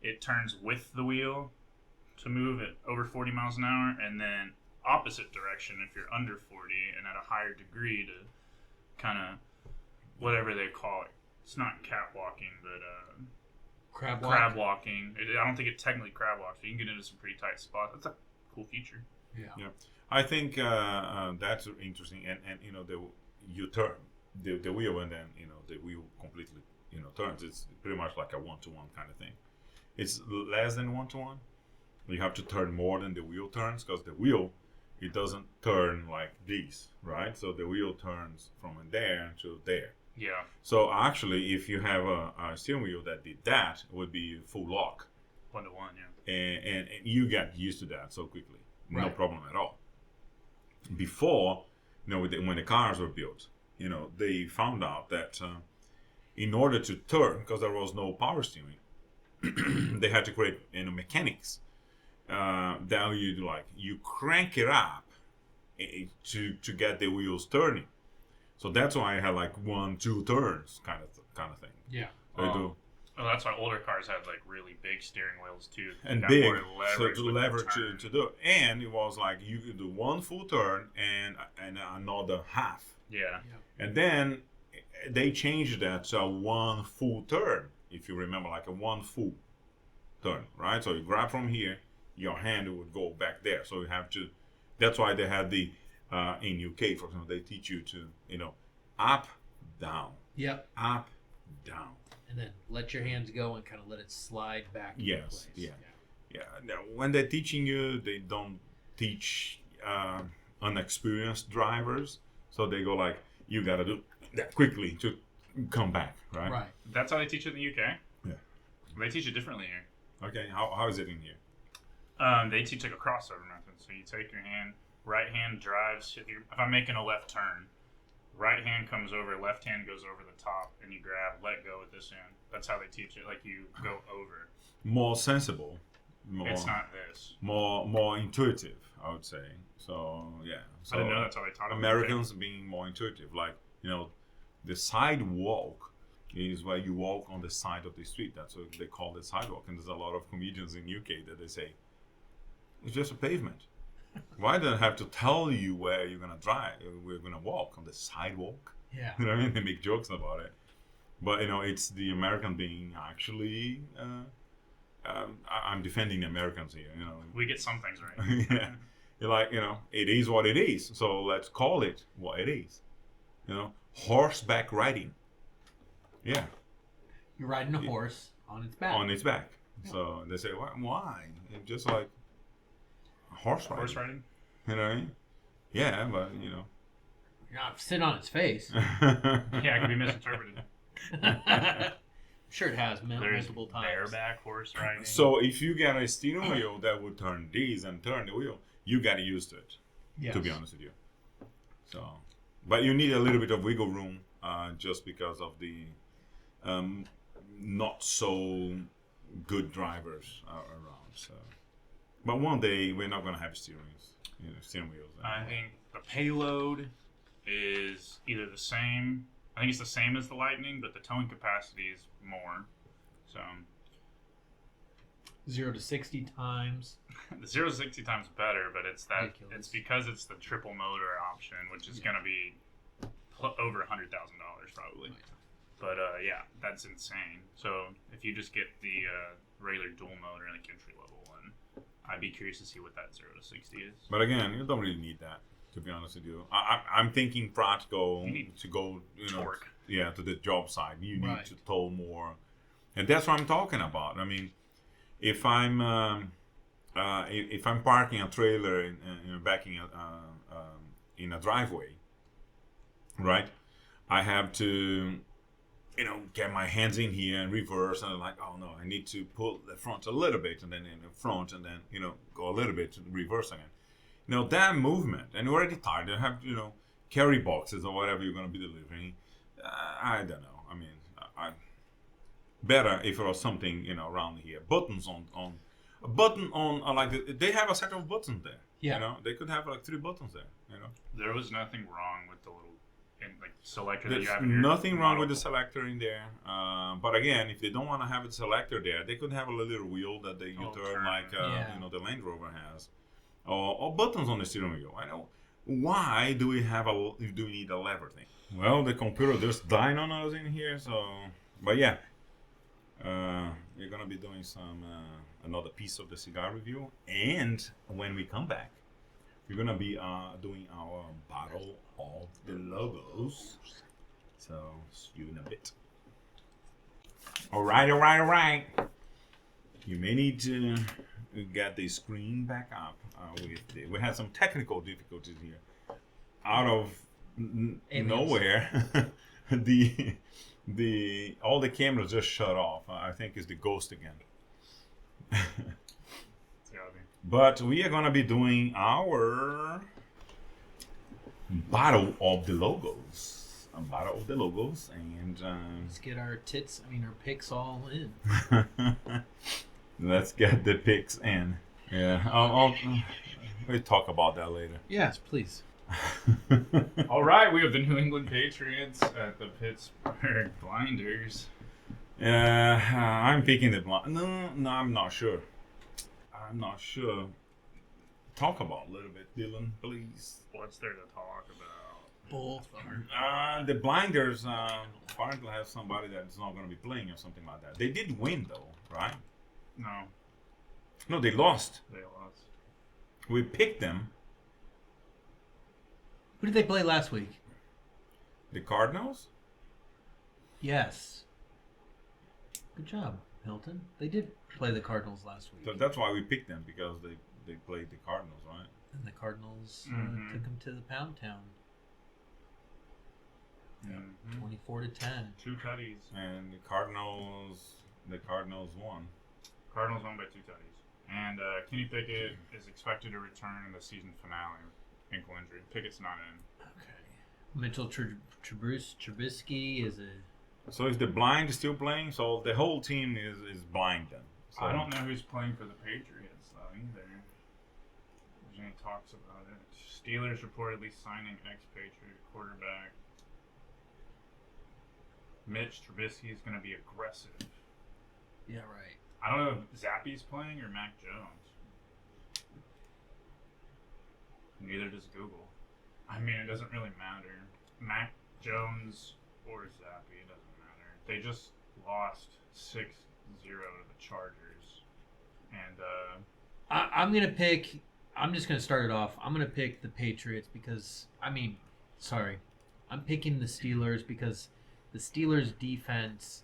[SPEAKER 2] it turns with the wheel to move at over 40 miles an hour, and then opposite direction if you're under 40 and at a higher degree to kind of whatever they call it. It's not catwalking, but crab walking. I don't think it technically crab walks, but you can get into some pretty tight spots. That's a cool feature.
[SPEAKER 1] Yeah.
[SPEAKER 3] I think that's interesting, and you turn the wheel, and then the wheel completely turns. It's pretty much like a one-to-one kind of thing. It's less than one-to-one. You have to turn more than the wheel turns because the wheel it doesn't turn like this, right? So the wheel turns from there to there.
[SPEAKER 2] Yeah.
[SPEAKER 3] So actually, if you have a steering wheel that did that, it would be full lock.
[SPEAKER 2] 1-to-1, yeah.
[SPEAKER 3] And you get used to that so quickly. No
[SPEAKER 1] Right.
[SPEAKER 3] problem at all. Before, when the cars were built, they found out that in order to turn, because there was no power steering, they had to create mechanics that you crank it up to get the wheels turning. So that's why I had 1-2 turns kind of thing.
[SPEAKER 1] Yeah.
[SPEAKER 3] So you do.
[SPEAKER 2] Well, that's why older cars had really big steering wheels too.
[SPEAKER 3] And
[SPEAKER 2] Got
[SPEAKER 3] big,
[SPEAKER 2] more
[SPEAKER 3] so
[SPEAKER 2] leverage
[SPEAKER 3] to
[SPEAKER 2] with the
[SPEAKER 3] leverage
[SPEAKER 2] turn.
[SPEAKER 3] to do it. And it was you could do one full turn and another half.
[SPEAKER 2] Yeah.
[SPEAKER 3] And then they changed that to a one full turn, if you remember, like a one full turn, right? So you grab from here, your hand would go back there. So you have to, that's why they had the, in UK, for example, they teach you to, up, down,
[SPEAKER 1] Yep.
[SPEAKER 3] up, down.
[SPEAKER 1] And then let your hands go and kind of let it slide back into
[SPEAKER 3] Yes,
[SPEAKER 1] place.
[SPEAKER 3] yeah. Yeah, now, when they're teaching you, they don't teach unexperienced drivers. So they go you got to do that quickly to come back, right?
[SPEAKER 1] Right.
[SPEAKER 2] That's how they teach it in the UK.
[SPEAKER 3] Yeah.
[SPEAKER 2] They teach it differently here.
[SPEAKER 3] Okay, how is it in here?
[SPEAKER 2] They teach a crossover method. So you take your hand, right hand drives. If I'm making a left turn, right hand comes over, left hand goes over the top, and you grab, let go with this hand. That's how they teach it. You go over.
[SPEAKER 3] More sensible.
[SPEAKER 2] It's not this.
[SPEAKER 3] More intuitive, I would say. So yeah. So
[SPEAKER 2] I didn't know that's how they taught it.
[SPEAKER 3] Americans being more intuitive, The sidewalk is where you walk on the side of the street. That's what they call the sidewalk. And there's a lot of comedians in UK that they say, it's just a pavement. Why do I have to tell you where you're going to drive? We're going to walk on the sidewalk.
[SPEAKER 1] Yeah.
[SPEAKER 3] You know what I mean? They make jokes about it. But, it's the American being actually... I'm defending the Americans here,
[SPEAKER 2] We get some things right.
[SPEAKER 3] Yeah. You're like, it is what it is. So let's call it what it is. Horseback riding. Yeah.
[SPEAKER 1] You're riding a horse on its back.
[SPEAKER 3] On its back. Yeah. So they say, why? It's just like horse riding.
[SPEAKER 2] Horse riding?
[SPEAKER 3] You know what I mean? Yeah, but,
[SPEAKER 1] You're not sitting on its face.
[SPEAKER 2] Yeah, it can be misinterpreted.
[SPEAKER 1] I'm sure it has multiple times.
[SPEAKER 2] Bareback horse riding.
[SPEAKER 3] So if you get a steering wheel that would turn these and turn the wheel, you got used to it,
[SPEAKER 1] yes.
[SPEAKER 3] To be honest with you. So, but you need a little bit of wiggle room just because of the not so good drivers around. So, but one day we're not going to have steering wheels.
[SPEAKER 2] I think the payload is either the same. I think it's the same as the Lightning, but the towing capacity is more. So
[SPEAKER 1] 0 to 60 times.
[SPEAKER 2] The 0 to 60 times better, but it's
[SPEAKER 1] Ridiculous.
[SPEAKER 2] It's because it's the triple motor option, which is going to be over $100,000 probably.
[SPEAKER 1] Right.
[SPEAKER 3] But
[SPEAKER 2] yeah, that's insane. So if you just get the regular dual motor in like entry level, and I'd be curious to see what that 0 to 60 is.
[SPEAKER 3] But again, you don't really need that, to be honest with you. I'm thinking practical to go,
[SPEAKER 2] torque.
[SPEAKER 3] To the job site. You need
[SPEAKER 1] Right.
[SPEAKER 3] to tow more, and that's what I'm talking about. I mean, if I'm parking a trailer and backing in a driveway, right? I have to, get my hands in here and reverse, and I'm like, oh no, I need to pull the front a little bit, and then in the front, and then go a little bit to reverse again. That movement, and you're already tired. You have carry boxes or whatever you're going to be delivering. I don't know. I mean, I better if it was something around here. Buttons on a button on like they have a set of buttons there.
[SPEAKER 1] Yeah.
[SPEAKER 3] They could have like 3 buttons there.
[SPEAKER 2] There was nothing wrong with the little selector that
[SPEAKER 3] There's
[SPEAKER 2] you have in your
[SPEAKER 3] nothing wrong
[SPEAKER 2] model.
[SPEAKER 3] with the selector in there. But again, if they don't want to have a selector there, they could have a little wheel that you turn
[SPEAKER 2] turn.
[SPEAKER 3] like the Land Rover has, or buttons on the steering wheel. I know. Why do we need a lever thing? Well, the computer just died on us in here. So, but yeah, we're gonna be doing some another piece of the cigar review, and when we come back, we're gonna be doing our battle of the logos. So see you in a bit. All right. You may need to get the screen back up. We had some technical difficulties here. Out of nowhere, all the cameras just shut off. I think it's the ghost again.
[SPEAKER 2] It's gotta be.
[SPEAKER 3] But we are gonna be doing our battle of the logos. A battle of the logos, and
[SPEAKER 1] Let's get our picks all in.
[SPEAKER 3] let's get the picks in. Yeah, we'll talk about that later.
[SPEAKER 1] Yes, please.
[SPEAKER 2] All right, we have the New England Patriots at the Pittsburgh Blinders.
[SPEAKER 3] I'm picking the blind. No, I'm not sure. Talk about a little bit, Dylan, please.
[SPEAKER 2] What's there to talk about?
[SPEAKER 1] Both are.
[SPEAKER 3] The Blinders apparently have somebody that's not going to be playing or something like that. They did win though, right? No, they lost.
[SPEAKER 2] They lost.
[SPEAKER 3] We picked them.
[SPEAKER 1] Who did they play last week?
[SPEAKER 3] The Cardinals?
[SPEAKER 1] Yes. Good job, Hilton. They did play the Cardinals last week.
[SPEAKER 3] So that's why we picked them, because they played the Cardinals, right?
[SPEAKER 1] And the Cardinals
[SPEAKER 2] Mhm.
[SPEAKER 1] took them to the Pound Town.
[SPEAKER 3] Yeah.
[SPEAKER 1] 24 to 10.
[SPEAKER 2] 2 tutties.
[SPEAKER 3] And the Cardinals won.
[SPEAKER 2] Cardinals won by 2 tutties. And Kenny Pickett is expected to return in the season finale with ankle injury. Pickett's not in.
[SPEAKER 1] Okay. Mitchell Trubisky is a...
[SPEAKER 3] So is the blind still playing? So the whole team is blind then. So
[SPEAKER 2] I don't know who's playing for the Patriots, though, either. There's any talks about it. Steelers reportedly signing ex-Patriot quarterback. Mitch Trubisky is going to be aggressive.
[SPEAKER 1] Yeah, right.
[SPEAKER 2] I don't know if Zappy's playing or Mac Jones. Neither does Google. I mean, it doesn't really matter. Mac Jones or Zappy, it doesn't matter. They just lost 6-0 to the Chargers. And,
[SPEAKER 1] I'm going to pick... I'm just going to start it off. I'm going to pick the Patriots because... I'm picking the Steelers because the Steelers' defense...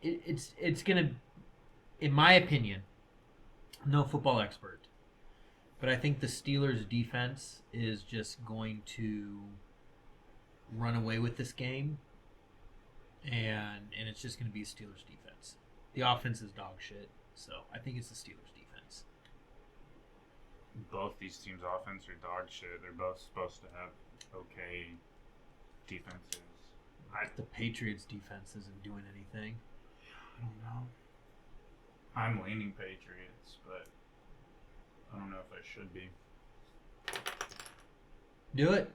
[SPEAKER 1] It's going to... In my opinion, I'm no football expert, but I think the Steelers' defense is just going to run away with this game, and it's just going to be a Steelers' defense. The offense is dog shit, so I think it's the Steelers' defense.
[SPEAKER 2] both these teams' offense are dog shit. They're both supposed to have okay defenses.
[SPEAKER 1] The Patriots' defense isn't doing anything.
[SPEAKER 2] I don't know. I'm leaning Patriots, but I don't know if I should be.
[SPEAKER 1] Do it.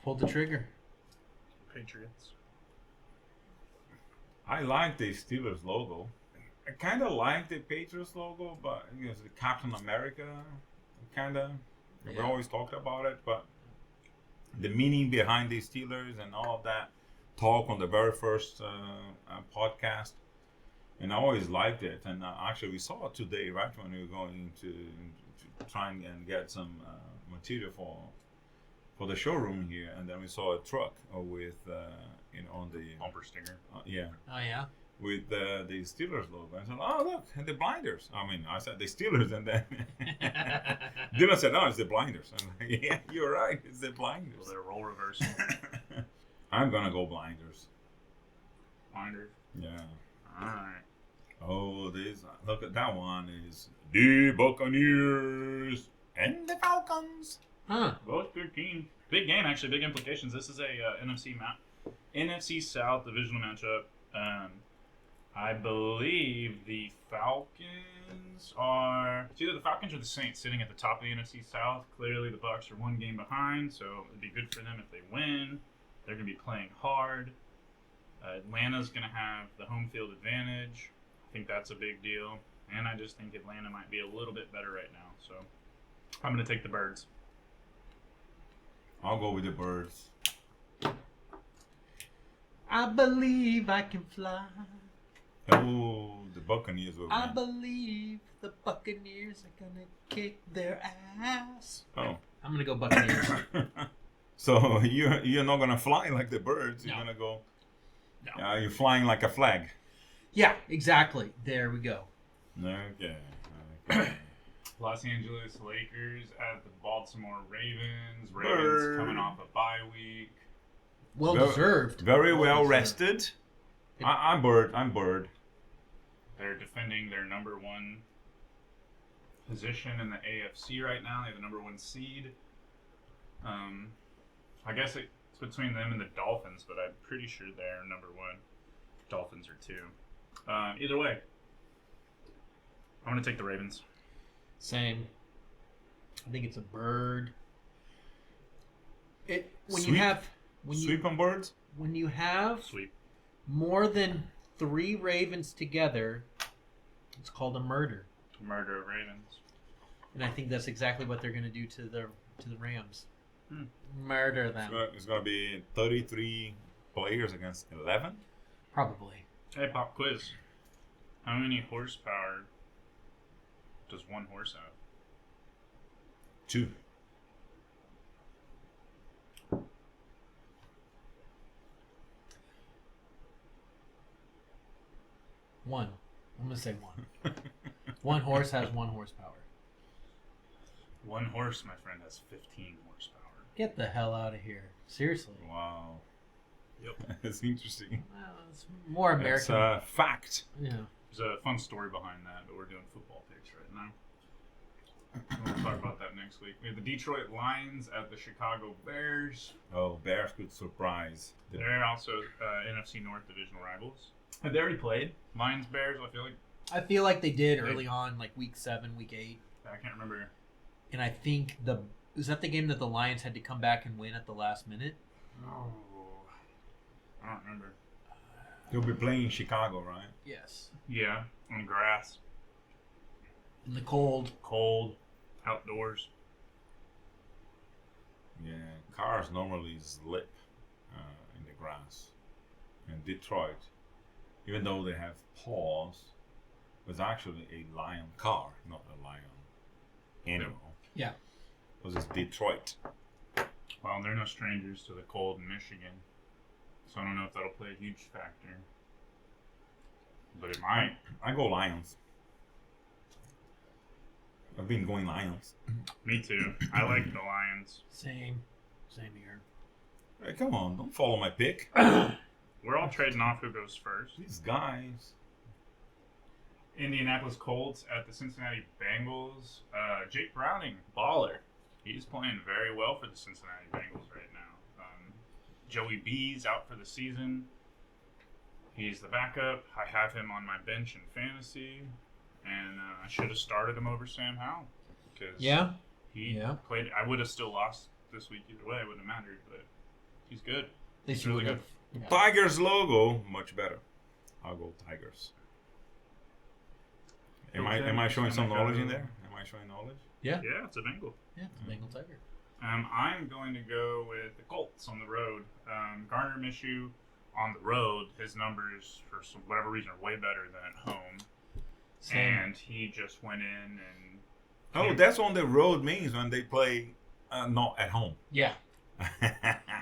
[SPEAKER 1] Pull the trigger.
[SPEAKER 2] Patriots.
[SPEAKER 3] I like the Steelers logo. I kind of like the Patriots logo, but the Captain America, kind of. We
[SPEAKER 1] Yeah.
[SPEAKER 3] always talked about it, but the meaning behind the Steelers and all of that talk on the very first podcast, and I always liked it. And actually, we saw it today, right, when we were going to try and get some material for the showroom here, and then we saw a truck with on the
[SPEAKER 2] Bumper sticker.
[SPEAKER 3] yeah.
[SPEAKER 1] Oh, yeah?
[SPEAKER 3] With the Steelers logo. I said, oh, look, and the blinders. I mean, I said the Steelers, and then Dylan said, no, it's the blinders. I'm like, yeah, you're right, it's the blinders.
[SPEAKER 2] So they're role reversal.
[SPEAKER 3] I'm going to go blinders.
[SPEAKER 2] Blinders.
[SPEAKER 3] Yeah.
[SPEAKER 2] Alright.
[SPEAKER 3] Oh, look at that one is the Buccaneers and the Falcons.
[SPEAKER 1] Huh.
[SPEAKER 2] Both good teams. Big game, actually. Big implications. This is a NFC South divisional matchup. I believe the Falcons are... It's either the Falcons or the Saints sitting at the top of the NFC South. Clearly, the Bucs are one game behind, so it'd be good for them if they win. They're going to be playing hard. Atlanta's going to have the home field advantage. I think that's a big deal. And I just think Atlanta might be a little bit better right now. So I'm going to take the Birds.
[SPEAKER 3] I'll go with the Birds.
[SPEAKER 1] I believe I can fly.
[SPEAKER 3] Oh, the Buccaneers will win.
[SPEAKER 1] I believe the Buccaneers are going to kick their ass.
[SPEAKER 3] Oh.
[SPEAKER 1] I'm going to go Buccaneers.
[SPEAKER 3] So you're not going to fly like the Birds. You're
[SPEAKER 1] No.
[SPEAKER 3] going to go...
[SPEAKER 1] No.
[SPEAKER 3] You're flying like a flag.
[SPEAKER 1] Yeah, exactly. There we go.
[SPEAKER 3] Okay.
[SPEAKER 2] Los Angeles Lakers at the Baltimore Ravens.
[SPEAKER 3] Bird.
[SPEAKER 2] Coming off a bye week.
[SPEAKER 1] Well deserved.
[SPEAKER 3] Very well
[SPEAKER 1] deserved.
[SPEAKER 3] rested. I'm Bird. I'm Bird.
[SPEAKER 2] They're defending their number one position in the AFC right now. They have the number one seed. I guess it's between them and the Dolphins, but I'm pretty sure they're number one. Dolphins are two. Either way, I'm going to take the Ravens.
[SPEAKER 1] Same. I think it's a bird.
[SPEAKER 3] Sweep on Birds?
[SPEAKER 1] When you have
[SPEAKER 2] Sweep.
[SPEAKER 1] more than 3 Ravens together, it's called a murder.
[SPEAKER 2] Murder of Ravens.
[SPEAKER 1] And I think that's exactly what they're going to do to the Rams. Murder them.
[SPEAKER 3] It's going to be 33 players against 11?
[SPEAKER 1] Probably.
[SPEAKER 2] Hey, pop quiz. How many horsepower does one horse have?
[SPEAKER 3] 2.
[SPEAKER 1] One. I'm going to say 1. One horse has 1 horsepower.
[SPEAKER 2] One horse, my friend, has 15 horsepower.
[SPEAKER 1] Get the hell out of here. Seriously.
[SPEAKER 3] Wow.
[SPEAKER 2] Yep.
[SPEAKER 3] That's interesting.
[SPEAKER 1] Well, it's more American.
[SPEAKER 3] It's a fact.
[SPEAKER 1] Yeah.
[SPEAKER 2] There's a fun story behind that, but we're doing football picks right now. We'll talk about that next week. We have the Detroit Lions at the Chicago Bears.
[SPEAKER 3] Oh, Bears could surprise.
[SPEAKER 2] They're also NFC North divisional rivals. Have they already played? Lions, Bears,
[SPEAKER 1] I feel like they did early on, like week 7, week 8.
[SPEAKER 2] I can't remember.
[SPEAKER 1] And I think was that the game that the Lions had to come back and win at the last minute?
[SPEAKER 2] Oh, I don't remember.
[SPEAKER 3] You'll be playing in Chicago, right?
[SPEAKER 1] Yes.
[SPEAKER 2] Yeah, on grass,
[SPEAKER 1] In the cold.
[SPEAKER 2] cold, outdoors.
[SPEAKER 3] Yeah, cars normally slip in the grass. In Detroit, even though they have paws, was actually a lion car, not a lion animal.
[SPEAKER 1] Yeah.
[SPEAKER 3] Because it's Detroit.
[SPEAKER 2] Well, they're no strangers to the cold in Michigan, so I don't know if that'll play a huge factor. But it might.
[SPEAKER 3] I go Lions. I've been going Lions.
[SPEAKER 2] Me too. I like the Lions.
[SPEAKER 1] Same here.
[SPEAKER 3] Hey, come on, don't follow my pick.
[SPEAKER 2] We're all trading off who goes first.
[SPEAKER 3] These guys.
[SPEAKER 2] Indianapolis Colts at the Cincinnati Bengals. Jake Browning, baller. He's playing very well for the Cincinnati Bengals right now. Joey B's out for the season. He's the backup. I have him on my bench in fantasy, and I should have started him over Sam Howell because he played. I would have still lost this week either way. It wouldn't have mattered, but he's good. He's really good.
[SPEAKER 1] Yeah.
[SPEAKER 3] Tigers logo, much better. I'll go Tigers. Am I showing some knowledge in there? Am I showing knowledge?
[SPEAKER 1] Yeah.
[SPEAKER 2] Yeah, it's a Bengal.
[SPEAKER 1] Yeah, it's a Bengal Tiger.
[SPEAKER 2] I'm going to go with the Colts on the road. Gardner Minshew on the road, his numbers for whatever reason are way better than at home.
[SPEAKER 1] Same.
[SPEAKER 2] And he just went in and.
[SPEAKER 3] Oh, that's on the road means when they play not at home.
[SPEAKER 1] Yeah.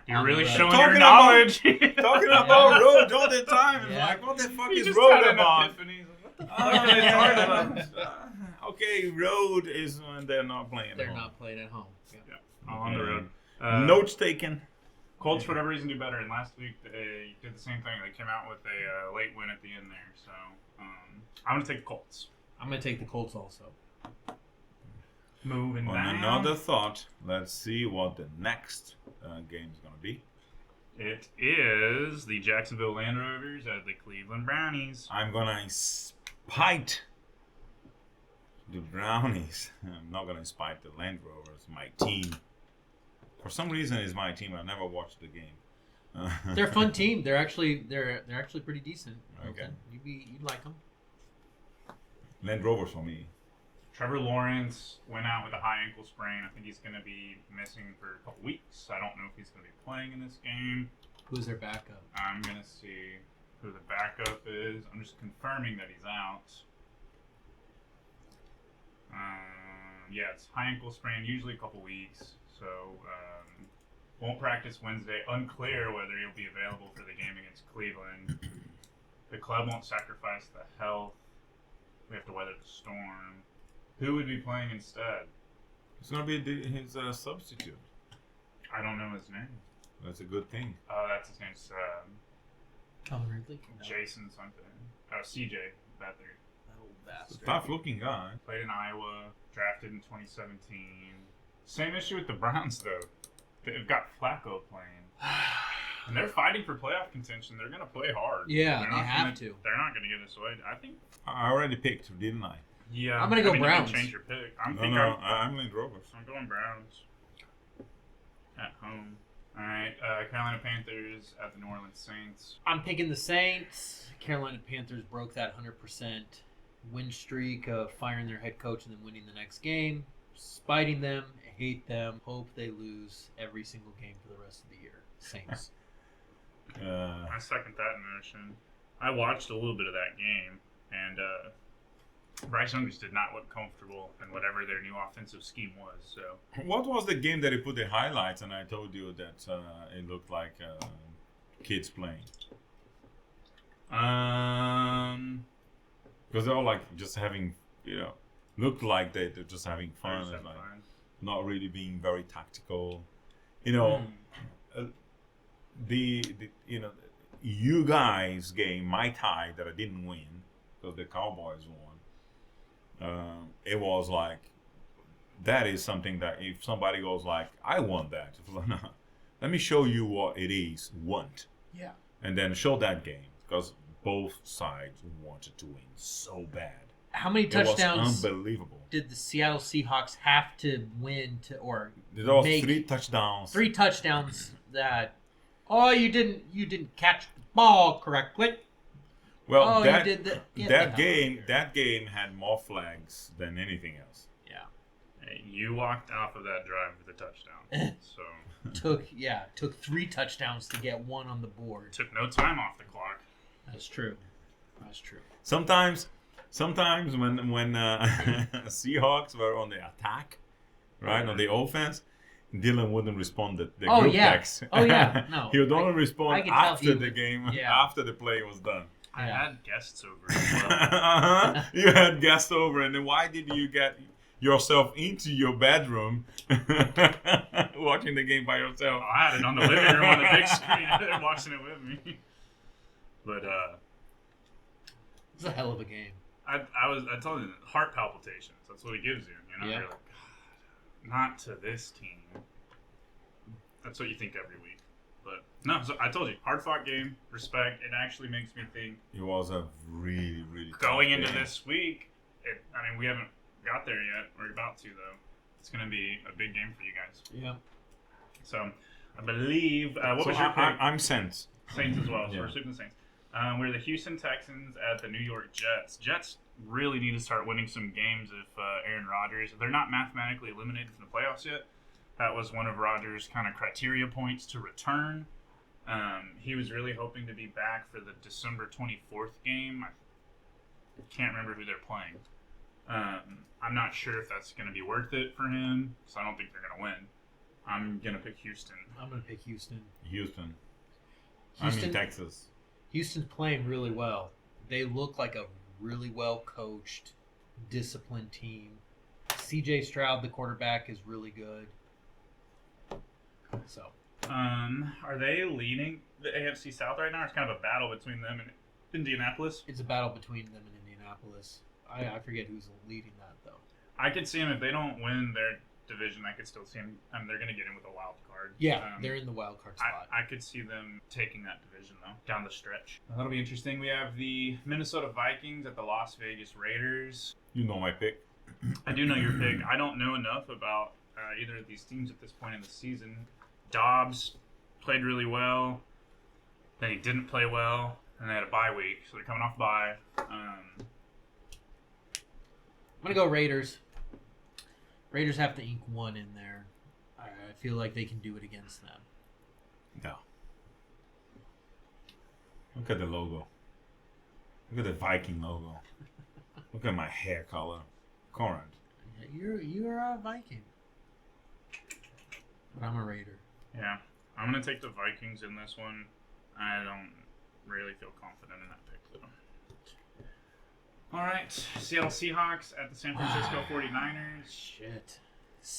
[SPEAKER 2] You're really
[SPEAKER 1] Right.
[SPEAKER 2] showing
[SPEAKER 3] Talking
[SPEAKER 2] your knowledge.
[SPEAKER 3] Talking about road all the time. It's like, what the fuck
[SPEAKER 2] He
[SPEAKER 3] is
[SPEAKER 2] just
[SPEAKER 3] road
[SPEAKER 2] had an
[SPEAKER 3] about?
[SPEAKER 2] epiphany. He's like, what the fuck are they talking about?
[SPEAKER 3] Okay, road is when they're not playing at
[SPEAKER 1] They're
[SPEAKER 3] home.
[SPEAKER 1] not playing at home.
[SPEAKER 2] Yeah, on the road.
[SPEAKER 3] Notes taken.
[SPEAKER 2] Colts, for whatever reason, do better. And last week, they did the same thing. They came out with a late win at the end there. So I'm going to take the Colts.
[SPEAKER 1] I'm going to take the Colts also.
[SPEAKER 2] Moving
[SPEAKER 3] On
[SPEAKER 2] down.
[SPEAKER 3] another thought, let's see what the next game is going to be.
[SPEAKER 2] It is the Jacksonville Land Rovers at the Cleveland Brownies.
[SPEAKER 3] I'm going to spite the Brownies. I'm not going to spite the Land Rovers, my team. For some reason, it's my team. I never watched the game.
[SPEAKER 1] They're a fun team. They're actually pretty decent.
[SPEAKER 3] Okay.
[SPEAKER 1] You'd like them.
[SPEAKER 3] Land Rovers for me.
[SPEAKER 2] Trevor Lawrence went out with a high ankle sprain. I think he's going to be missing for a couple weeks. I don't know if he's going to be playing in this game.
[SPEAKER 1] Who's their backup?
[SPEAKER 2] I'm going to see who the backup is. I'm just confirming that he's out. Yeah, it's high ankle sprain, usually a couple weeks. So, won't practice Wednesday. Unclear whether he'll be available for the game against Cleveland. The club won't sacrifice the health. We have to weather the storm. Who would be playing instead?
[SPEAKER 3] It's going to be his substitute.
[SPEAKER 2] I don't know his name.
[SPEAKER 3] That's a good thing.
[SPEAKER 2] That's his name's
[SPEAKER 1] Calvin Ridley? No.
[SPEAKER 2] Jason something. CJ Beathard.
[SPEAKER 1] That old bastard.
[SPEAKER 3] Tough-looking guy.
[SPEAKER 2] Played in Iowa, drafted in 2017. Same issue with the Browns, though. They've got Flacco playing. And they're fighting for playoff contention. They're going to play hard.
[SPEAKER 1] Yeah,
[SPEAKER 2] They're
[SPEAKER 1] they
[SPEAKER 2] not
[SPEAKER 1] have to.
[SPEAKER 2] They're not going to give this away. I think.
[SPEAKER 3] I already picked, didn't I?
[SPEAKER 2] Yeah.
[SPEAKER 1] I'm gonna go
[SPEAKER 2] You
[SPEAKER 1] Browns.
[SPEAKER 2] can change your pick.
[SPEAKER 3] I'm Land Rovers.
[SPEAKER 2] I'm going Browns. At home. All right. Carolina Panthers at the New Orleans Saints.
[SPEAKER 1] I'm picking the Saints. Carolina Panthers broke that 100% win streak of firing their head coach and then winning the next game. Spiting them, hate them, hope they lose every single game for the rest of the year. Saints.
[SPEAKER 2] I second that notion. I watched a little bit of that game, and Bryce Young just did not look comfortable in whatever their new offensive scheme was. So
[SPEAKER 3] What was the game that he put the highlights and I told you that it looked like kids playing? Because they're all like just having, looked like they're just having fun.
[SPEAKER 2] Just
[SPEAKER 3] And,
[SPEAKER 2] have
[SPEAKER 3] like,
[SPEAKER 2] fun.
[SPEAKER 3] not really being very tactical. The you guys game, my tie that I didn't win because the Cowboys won. It was like, that is something that if somebody goes like, I want that. It's like, no, let me show you what it is, want.
[SPEAKER 1] Yeah.
[SPEAKER 3] And then show that game because both sides wanted to win so bad.
[SPEAKER 1] How many
[SPEAKER 3] It was
[SPEAKER 1] touchdowns
[SPEAKER 3] unbelievable.
[SPEAKER 1] did the Seattle Seahawks have to win or
[SPEAKER 3] There was
[SPEAKER 1] make
[SPEAKER 3] 3 touchdowns.
[SPEAKER 1] 3 touchdowns that you didn't catch the ball correctly?
[SPEAKER 3] Well,
[SPEAKER 1] Oh,
[SPEAKER 3] that
[SPEAKER 1] you did the
[SPEAKER 3] that game had more flags than anything else.
[SPEAKER 1] Yeah.
[SPEAKER 2] Hey, you walked off of that drive with a touchdown. So
[SPEAKER 1] Took 3 touchdowns to get 1 on the board.
[SPEAKER 2] took no time off the clock.
[SPEAKER 1] That's true. That's true.
[SPEAKER 3] Sometimes when Seahawks were on the attack, right, on the offense, Dylan wouldn't respond to the group text.
[SPEAKER 1] Oh yeah. No.
[SPEAKER 3] He would only
[SPEAKER 1] I
[SPEAKER 3] respond
[SPEAKER 1] can tell
[SPEAKER 3] after
[SPEAKER 1] he
[SPEAKER 3] the
[SPEAKER 1] would-
[SPEAKER 3] game,
[SPEAKER 1] yeah.
[SPEAKER 3] after the play was done.
[SPEAKER 2] I
[SPEAKER 1] Yeah.
[SPEAKER 2] had guests over as well.
[SPEAKER 3] You had guests over, and then why did you get yourself into your bedroom watching the game by yourself?
[SPEAKER 2] I had it on the living room on the big screen. They're watching it with me. But
[SPEAKER 1] It's a hell of a game.
[SPEAKER 2] I told you, heart palpitations. That's what it gives you. You know,
[SPEAKER 1] Yeah.
[SPEAKER 2] you're like, God, not to this team. That's what you think every week. But no, so I told you, hard fought game, respect. It actually makes me think
[SPEAKER 3] It was a really, really
[SPEAKER 2] going
[SPEAKER 3] tough
[SPEAKER 2] into
[SPEAKER 3] game.
[SPEAKER 2] this week. I mean, we haven't got there yet. We're about to though. It's going to be a big game for you guys.
[SPEAKER 1] Yeah.
[SPEAKER 2] So I believe what
[SPEAKER 3] So
[SPEAKER 2] was your pick?
[SPEAKER 3] I'm sent.
[SPEAKER 2] Saints as well. So
[SPEAKER 3] Yeah.
[SPEAKER 2] we're sweeping the Saints. We're the Houston Texans at the New York Jets. Jets really need to start winning some games if Aaron Rodgers. They're not mathematically eliminated from the playoffs yet. That was one of Rodgers' kind of criteria points to return. He was really hoping to be back for the December 24th game. I can't remember who they're playing. I'm not sure if that's going to be worth it for him, so I don't think they're going to win. I'm going to pick Houston.
[SPEAKER 1] I'm gonna pick Houston.
[SPEAKER 3] Houston.
[SPEAKER 1] Houston.
[SPEAKER 3] I'm in Texas.
[SPEAKER 1] Houston's playing really well. They look like a really well coached, disciplined team. CJ Stroud, the quarterback, is really good. So
[SPEAKER 2] Are they leading the AFC South right now? It's kind of a battle between them and Indianapolis.
[SPEAKER 1] it's a battle between them and Indianapolis. I forget who's leading that though.
[SPEAKER 2] I could see them if they don't win their division. I could still see them. I mean, they're going to get in with a wild card.
[SPEAKER 1] Yeah, they're in the wild card spot.
[SPEAKER 2] I could see them taking that division though down the stretch. That'll be interesting. We have the Minnesota Vikings at the Las Vegas Raiders.
[SPEAKER 3] You know my pick.
[SPEAKER 2] I do know your pick. I don't know enough about either of these teams at this point in the season. Dobbs played really well. Then he didn't play well, and they had a bye week, so they're coming off bye.
[SPEAKER 1] I'm gonna go Raiders. Raiders have to ink 1 in there. I feel like they can do it against them.
[SPEAKER 3] No. Look at the logo. Look at the Viking logo. Look at my hair color. Konrad.
[SPEAKER 1] You're a Viking, but I'm a Raider.
[SPEAKER 2] Yeah, I'm going to take the Vikings in this one. I don't really feel confident in that pick, though. All right, Seattle Seahawks at the San Francisco 49ers.
[SPEAKER 1] Shit.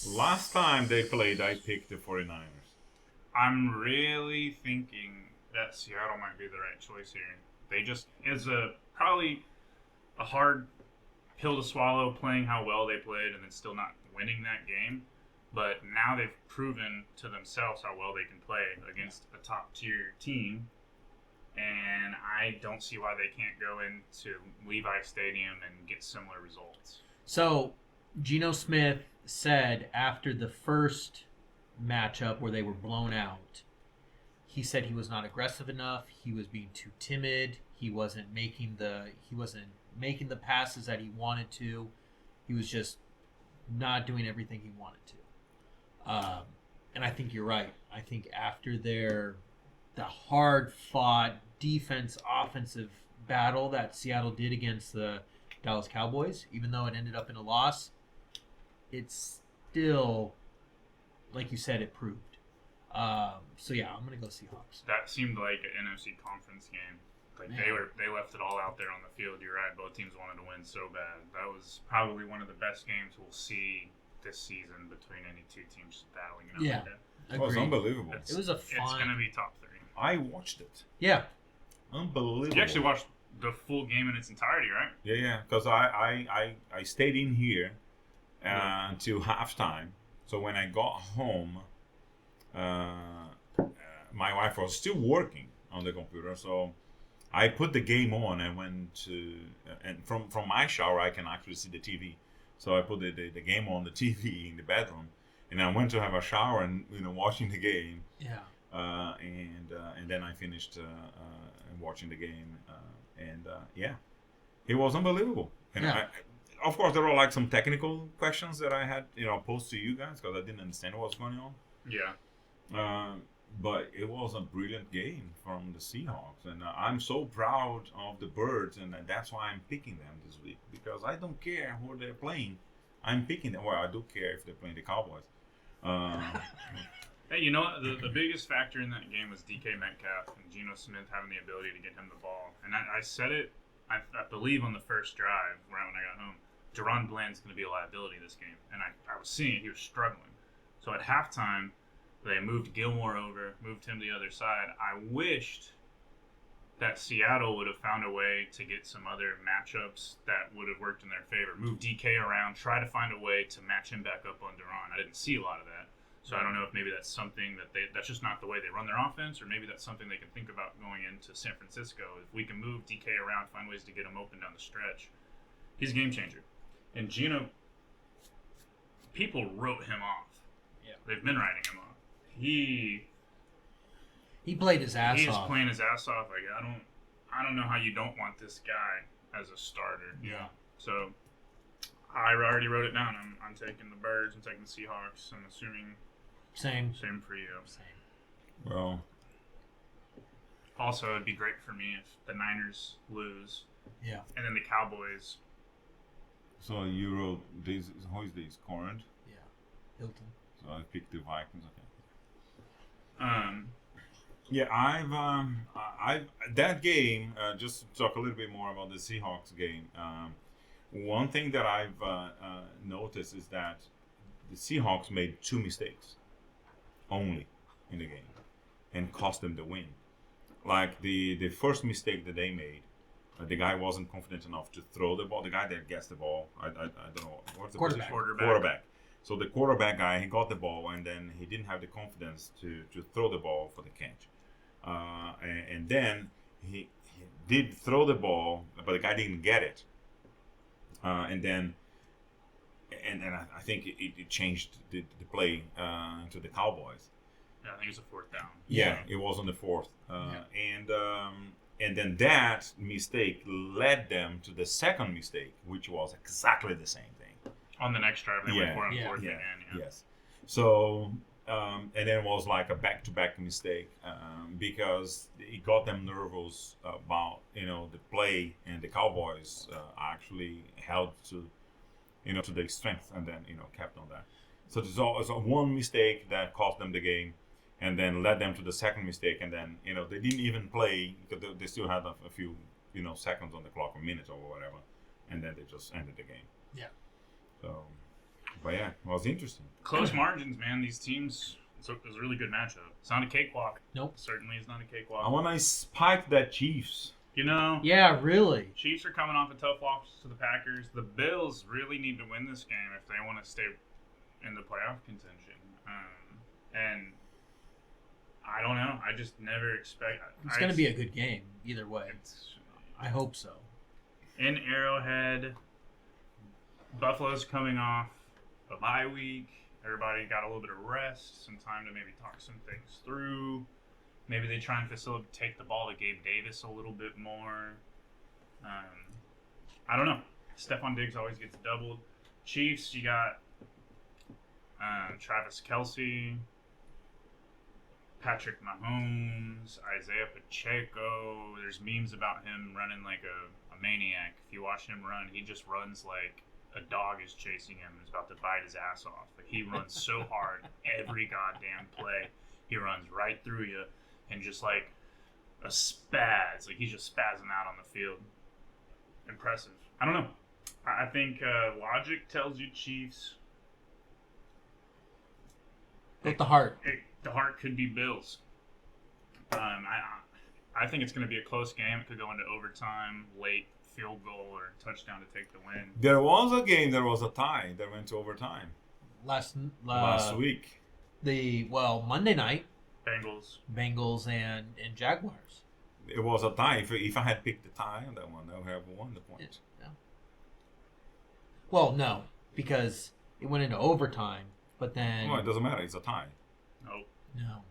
[SPEAKER 3] Last time they played, I picked the 49ers.
[SPEAKER 2] I'm really thinking that Seattle might be the right choice here. They just is probably a hard pill to swallow playing how well they played and then still not winning that game. But now they've proven to themselves how well they can play against a top tier team. And I don't see why they can't go into Levi Stadium and get similar results.
[SPEAKER 1] So, Geno Smith said after the first matchup where they were blown out, he said he was not aggressive enough. He was being too timid. He wasn't making the passes that he wanted to. He was just not doing everything he wanted to. And I think you're right. I think after the hard-fought defense-offensive battle that Seattle did against the Dallas Cowboys, even though it ended up in a loss, it's still, like you said, it proved. So yeah, I'm gonna go Seahawks.
[SPEAKER 2] That seemed like an NFC conference game. Like they left it all out there on the field. You're right. Both teams wanted to win so bad. That was probably one of the best games we'll see this season between any two teams battling it out.
[SPEAKER 1] Yeah.
[SPEAKER 2] Like that.
[SPEAKER 3] It was
[SPEAKER 1] Agreed.
[SPEAKER 3] unbelievable.
[SPEAKER 1] It was a fun.
[SPEAKER 2] It's gonna be top 3.
[SPEAKER 3] I watched it.
[SPEAKER 1] Yeah.
[SPEAKER 3] Unbelievable.
[SPEAKER 2] You actually watched the full game in its entirety, right?
[SPEAKER 3] Yeah. Because I stayed in here until halftime. So when I got home, my wife was still working on the computer. So I put the game on and went to, and from my shower I can actually see the TV. So I put the game on the TV in the bedroom, and I went to have a shower and watching the game.
[SPEAKER 1] Yeah.
[SPEAKER 3] And then I finished watching the game And yeah, it was unbelievable. And
[SPEAKER 1] Yeah.
[SPEAKER 3] of course, there were like some technical questions that I had, posed to you guys because I didn't understand what was going on.
[SPEAKER 2] Yeah.
[SPEAKER 3] But it was a brilliant game from the Seahawks, and I'm so proud of the Birds, and that's why I'm picking them this week because I don't care who they're playing. I'm picking them. Well, I do care if they're playing the Cowboys.
[SPEAKER 2] Hey, you know what? The biggest factor in that game was DK Metcalf and Geno Smith having the ability to get him the ball. And I said it, I believe, on the first drive right when I got home. Deron Bland's going to be a liability this game. And I was seeing it. He was struggling. So at halftime, they moved Gilmore over, moved him to the other side. I wished that Seattle would have found a way to get some other matchups that would have worked in their favor. Move DK around, try to find a way to match him back up on Deron. I didn't see a lot of that. So I don't know if maybe that's something that's just not the way they run their offense, or maybe that's something they can think about going into San Francisco. If we can move DK around, find ways to get him open down the stretch, he's a game changer. And Geno, people wrote him off.
[SPEAKER 1] Yeah.
[SPEAKER 2] They've been writing him off. He
[SPEAKER 1] played his ass
[SPEAKER 2] is
[SPEAKER 1] off.
[SPEAKER 2] playing his ass off. Like I don't know how you don't want this guy as a starter.
[SPEAKER 1] Yeah.
[SPEAKER 2] So I already wrote it down. I'm taking the Birds. I'm taking the Seahawks. I'm assuming.
[SPEAKER 1] Same.
[SPEAKER 2] Same for you.
[SPEAKER 1] Same.
[SPEAKER 3] Well,
[SPEAKER 2] Also, it'd be great for me if the Niners lose.
[SPEAKER 1] Yeah.
[SPEAKER 2] And then the Cowboys.
[SPEAKER 3] so you wrote these. Who is this? Konrad.
[SPEAKER 1] Yeah. Hilton.
[SPEAKER 3] So I picked the Vikings. Okay. Yeah, I've that game. Just to talk a little bit more about the Seahawks game. One thing that I've noticed is that the Seahawks made 2 mistakes only in the game, and cost them the win. Like the first mistake that they made, the guy wasn't confident enough to throw the ball. The guy that gets the ball, I don't know what's the
[SPEAKER 1] Quarterback.
[SPEAKER 3] position? Quarterback. So the quarterback guy, he got the ball, and then he didn't have the confidence to throw the ball for the catch. And then he did throw the ball, but the guy didn't get it. And then, and I think it changed the play to the Cowboys.
[SPEAKER 2] Yeah, I think it's a 4th down.
[SPEAKER 3] Yeah, it was on the 4th. And then that mistake led them to the second mistake, which was exactly the same thing.
[SPEAKER 2] On the next drive, they went for it on
[SPEAKER 1] Yeah.
[SPEAKER 2] 4th
[SPEAKER 3] Yeah.
[SPEAKER 2] again. Yeah.
[SPEAKER 3] Yes. So, and then it was like a back-to-back mistake because it got them nervous about the play, and the Cowboys actually held to to their strength, and then kept on that. So there's always one mistake that cost them the game, and then led them to the second mistake, and then they didn't even play because they still had a few seconds on the clock, or minutes or whatever, and then they just ended the game.
[SPEAKER 1] Yeah.
[SPEAKER 3] So, but yeah, it was interesting.
[SPEAKER 2] Close margins, man. These teams, it was a really good matchup. It's not a cakewalk.
[SPEAKER 1] Nope.
[SPEAKER 2] Certainly it's not a cakewalk.
[SPEAKER 3] I want to spike that Chiefs.
[SPEAKER 1] Yeah, really.
[SPEAKER 2] Chiefs are coming off a tough loss to the Packers. The Bills really need to win this game if they want to stay in the playoff contention. And I don't know. I just never expect.
[SPEAKER 1] It's going to be a good game either way. I hope so.
[SPEAKER 2] In Arrowhead, Buffalo's coming off a bye week. Everybody got a little bit of rest, some time to maybe talk some things through. Maybe they try and facilitate the ball to Gabe Davis a little bit more. I don't know. Stephon Diggs always gets doubled. Chiefs, you got Travis Kelce, Patrick Mahomes, Isaiah Pacheco. There's memes about him running like a maniac. If you watch him run, he just runs like a dog is chasing him and is about to bite his ass off. Like, he runs so hard every goddamn play. He runs right through you and just like a spaz. Like, he's just spazzing out on the field. Impressive. I don't know. I think logic tells you Chiefs.
[SPEAKER 1] With the heart.
[SPEAKER 2] The heart could be Bills. I think it's going to be a close game. It could go into overtime, late field goal, or touchdown to take the win.
[SPEAKER 3] There was a game, there was a tie that went to overtime
[SPEAKER 1] Last
[SPEAKER 3] week.
[SPEAKER 1] Monday night,
[SPEAKER 2] Bengals.
[SPEAKER 1] and Jaguars.
[SPEAKER 3] It was a tie. If I had picked the tie on that one, I would have won the point.
[SPEAKER 1] Yeah. Well, no, because it went into overtime, but then...
[SPEAKER 3] Well, it doesn't matter. It's a tie.
[SPEAKER 1] No.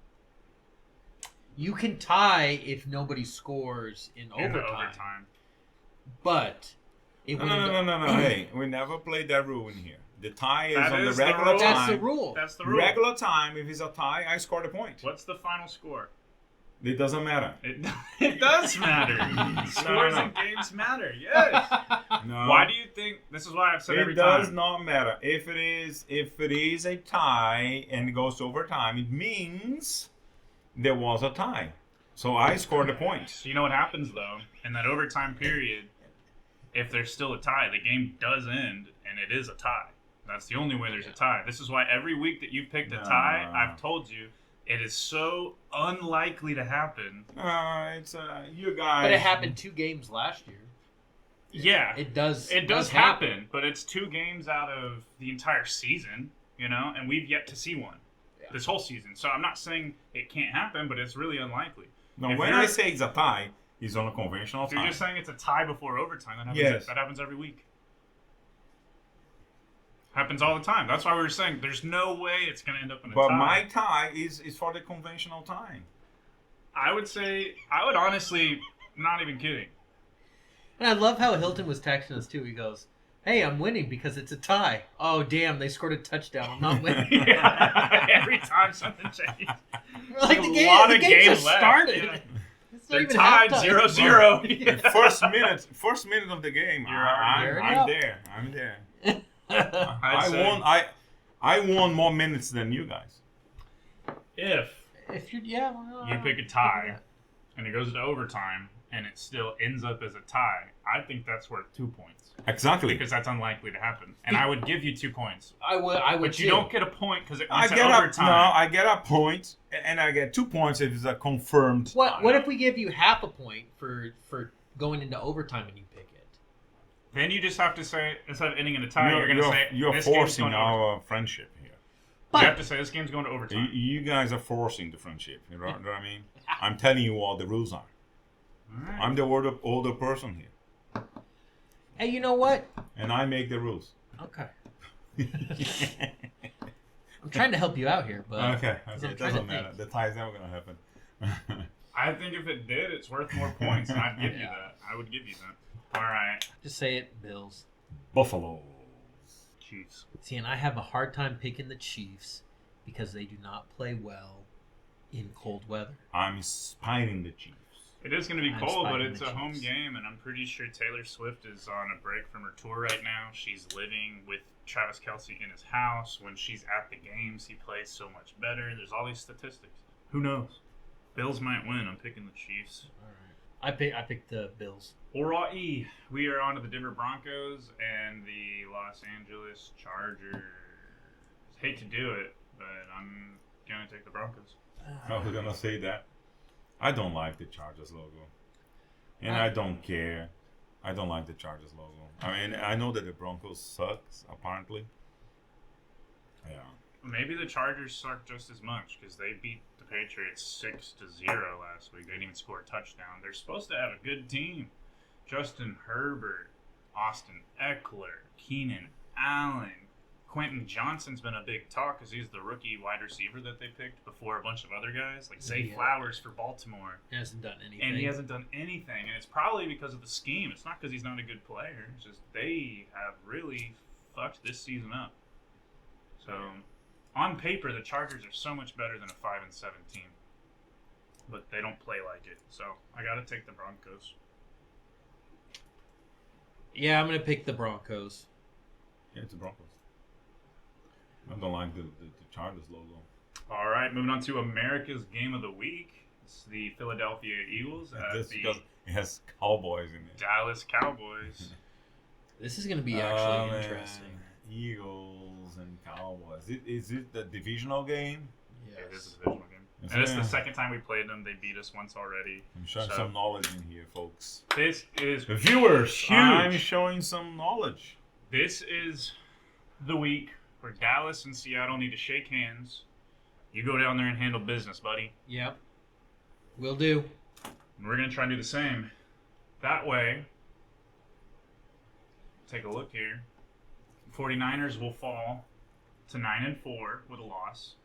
[SPEAKER 1] You can tie if nobody scores in
[SPEAKER 2] In the
[SPEAKER 1] overtime.
[SPEAKER 2] overtime.
[SPEAKER 1] but it
[SPEAKER 3] No,
[SPEAKER 1] would.
[SPEAKER 3] no, no, no, no, no. Hey, we never played that rule in here. The tie is
[SPEAKER 2] That
[SPEAKER 3] on the
[SPEAKER 2] is the
[SPEAKER 3] regular
[SPEAKER 2] rule.
[SPEAKER 3] time.
[SPEAKER 1] That's the rule.
[SPEAKER 2] That's the rule.
[SPEAKER 3] Regular time. If it's a tie, I scored a point.
[SPEAKER 2] What's the final score?
[SPEAKER 3] It doesn't matter.
[SPEAKER 2] It does matter. Scores
[SPEAKER 3] no.
[SPEAKER 2] in games matter. Yes.
[SPEAKER 3] No.
[SPEAKER 2] Why do you think? This is why I've said every
[SPEAKER 3] It does
[SPEAKER 2] time.
[SPEAKER 3] not matter. If it is a tie and it goes to overtime, it means there was a tie. So I scored a point.
[SPEAKER 2] So you know what happens though? In that overtime period, if there's still a tie, the game does end and it is a tie. That's the only way there's a tie. This is why every week that you've picked a tie, I've told you it is so unlikely to happen.
[SPEAKER 3] It's you guys.
[SPEAKER 1] But it happened 2 games last year.
[SPEAKER 2] Yeah,
[SPEAKER 1] It does.
[SPEAKER 2] it does happen, but it's 2 games out of the entire season, you know, and we've yet to see one this whole season. So I'm not saying it can't happen, but it's really unlikely.
[SPEAKER 3] No,
[SPEAKER 2] If
[SPEAKER 3] when
[SPEAKER 2] you're-
[SPEAKER 3] I say it's a tie, it's on a conventional
[SPEAKER 2] If you're
[SPEAKER 3] time.
[SPEAKER 2] just saying it's a tie before overtime, that happens,
[SPEAKER 3] Yes.
[SPEAKER 2] that happens every week. Happens all the time. That's why we were saying there's no way it's going to end up in a
[SPEAKER 3] But
[SPEAKER 2] tie.
[SPEAKER 3] my tie is for the conventional time.
[SPEAKER 2] I would honestly, not even kidding.
[SPEAKER 1] And I love how Hilton was texting us too. He goes, "Hey, I'm winning because it's a tie." Oh damn, they scored a touchdown. I'm not winning.
[SPEAKER 2] Yeah, every time something changes.
[SPEAKER 1] Like
[SPEAKER 2] a lot
[SPEAKER 1] the
[SPEAKER 2] of
[SPEAKER 1] game
[SPEAKER 2] games
[SPEAKER 1] just
[SPEAKER 2] left.
[SPEAKER 1] started.
[SPEAKER 2] Yeah.
[SPEAKER 1] It's not
[SPEAKER 2] They're
[SPEAKER 1] even
[SPEAKER 2] tied
[SPEAKER 1] halftime.
[SPEAKER 2] 0-0.
[SPEAKER 3] The first minute of the game,
[SPEAKER 2] You're already
[SPEAKER 3] I'm
[SPEAKER 1] there.
[SPEAKER 3] there.
[SPEAKER 2] I'd say
[SPEAKER 3] I won more minutes than you guys.
[SPEAKER 2] if
[SPEAKER 1] you
[SPEAKER 2] pick a tie and it goes to overtime and it still ends up as a tie, I think that's worth 2 points.
[SPEAKER 3] Exactly.
[SPEAKER 2] Because that's unlikely to happen. And I would give you 2 points.
[SPEAKER 1] I would.
[SPEAKER 2] But you
[SPEAKER 1] too.
[SPEAKER 2] don't get a point because it
[SPEAKER 3] I
[SPEAKER 2] went to
[SPEAKER 3] get
[SPEAKER 2] overtime.
[SPEAKER 3] I get a point, and I get 2 points if it's a confirmed.
[SPEAKER 1] What if we give you half a point for going into overtime and you pick it?
[SPEAKER 2] Then you just have to say, instead of ending in a tie, you're going to say,
[SPEAKER 3] you're
[SPEAKER 2] this game's
[SPEAKER 3] forcing
[SPEAKER 2] going to overtime.
[SPEAKER 3] our friendship here.
[SPEAKER 1] But
[SPEAKER 2] You have to say, this game's going to overtime.
[SPEAKER 3] You guys are forcing the friendship. You know what I mean? I'm telling you what the rules are.
[SPEAKER 2] All right.
[SPEAKER 3] I'm the older person here,
[SPEAKER 1] hey, you know what?
[SPEAKER 3] and I make the rules.
[SPEAKER 1] Okay. I'm trying to help you out here, but
[SPEAKER 3] Okay,
[SPEAKER 1] I'm
[SPEAKER 3] it
[SPEAKER 1] trying to
[SPEAKER 3] doesn't matter.
[SPEAKER 1] think.
[SPEAKER 3] The tie is never gonna happen.
[SPEAKER 2] I think if it did, it's worth more points, and I'd give you that. I would give you that. All right.
[SPEAKER 1] Just say it, Bills.
[SPEAKER 3] Buffalo.
[SPEAKER 2] Chiefs.
[SPEAKER 1] See, and I have a hard time picking the Chiefs because they do not play well in cold weather.
[SPEAKER 3] I'm spiting the Chiefs.
[SPEAKER 2] It is going to be
[SPEAKER 1] I'm
[SPEAKER 2] cold, but
[SPEAKER 1] spiking
[SPEAKER 2] it's
[SPEAKER 1] the
[SPEAKER 2] a home
[SPEAKER 1] Chiefs.
[SPEAKER 2] game, and I'm pretty sure Taylor Swift is on a break from her tour right now. She's living with Travis Kelce in his house. When she's at the games, he plays so much better. There's all these statistics. Who knows? Bills might win. I'm picking the Chiefs.
[SPEAKER 1] All right. I picked the Bills.
[SPEAKER 2] Alrighty, we are on to the Denver Broncos and the Los Angeles Chargers. Hate to do it, but I'm going to take the Broncos.
[SPEAKER 3] I was gonna say that. I don't like the Chargers logo, and I don't care. I don't like the Chargers logo. I mean, I know that the Broncos sucks apparently. Yeah.
[SPEAKER 2] Maybe the Chargers suck just as much because they beat the Patriots 6-0 last week. They didn't even score a touchdown. They're supposed to have a good team. Justin Herbert, Austin Eckler, Keenan Allen. Quentin Johnson's been a big talk because he's the rookie wide receiver that they picked before a bunch of other guys, like Zay
[SPEAKER 1] Yeah.
[SPEAKER 2] Flowers for Baltimore.
[SPEAKER 1] He hasn't done anything.
[SPEAKER 2] And he hasn't done anything. And it's probably because of the scheme. It's not because he's not a good player. It's just they have really fucked this season up. So, on paper, the Chargers are so much better than a 5-7 team. But they don't play like it. So, I got to take the Broncos.
[SPEAKER 1] Yeah, I'm gonna pick the Broncos.
[SPEAKER 3] Yeah, it's the Broncos. I don't like the Chargers logo.
[SPEAKER 2] All right, moving on to America's Game of the Week. It's the Philadelphia Eagles at
[SPEAKER 3] That's
[SPEAKER 2] the
[SPEAKER 3] because it has Cowboys in it.
[SPEAKER 2] Dallas Cowboys.
[SPEAKER 1] This is gonna be
[SPEAKER 3] Oh,
[SPEAKER 1] actually
[SPEAKER 3] man.
[SPEAKER 1] interesting.
[SPEAKER 3] Eagles and Cowboys. Is it the divisional game?
[SPEAKER 1] Yes.
[SPEAKER 2] It is a divisional game.
[SPEAKER 3] Yes,
[SPEAKER 2] And it's
[SPEAKER 3] yeah.
[SPEAKER 2] the second time we played them. They beat us once already.
[SPEAKER 3] I'm showing
[SPEAKER 2] So-
[SPEAKER 3] some knowledge in here, folks.
[SPEAKER 2] This is
[SPEAKER 3] The viewers,
[SPEAKER 2] huge.
[SPEAKER 3] I'm showing some knowledge.
[SPEAKER 2] This is the week where Dallas and Seattle need to shake hands. You go down there and handle business, buddy.
[SPEAKER 1] Yep. Will do.
[SPEAKER 2] And we're going to try and do the same. That way, take a look here. 49ers will fall to 9-4 with a loss.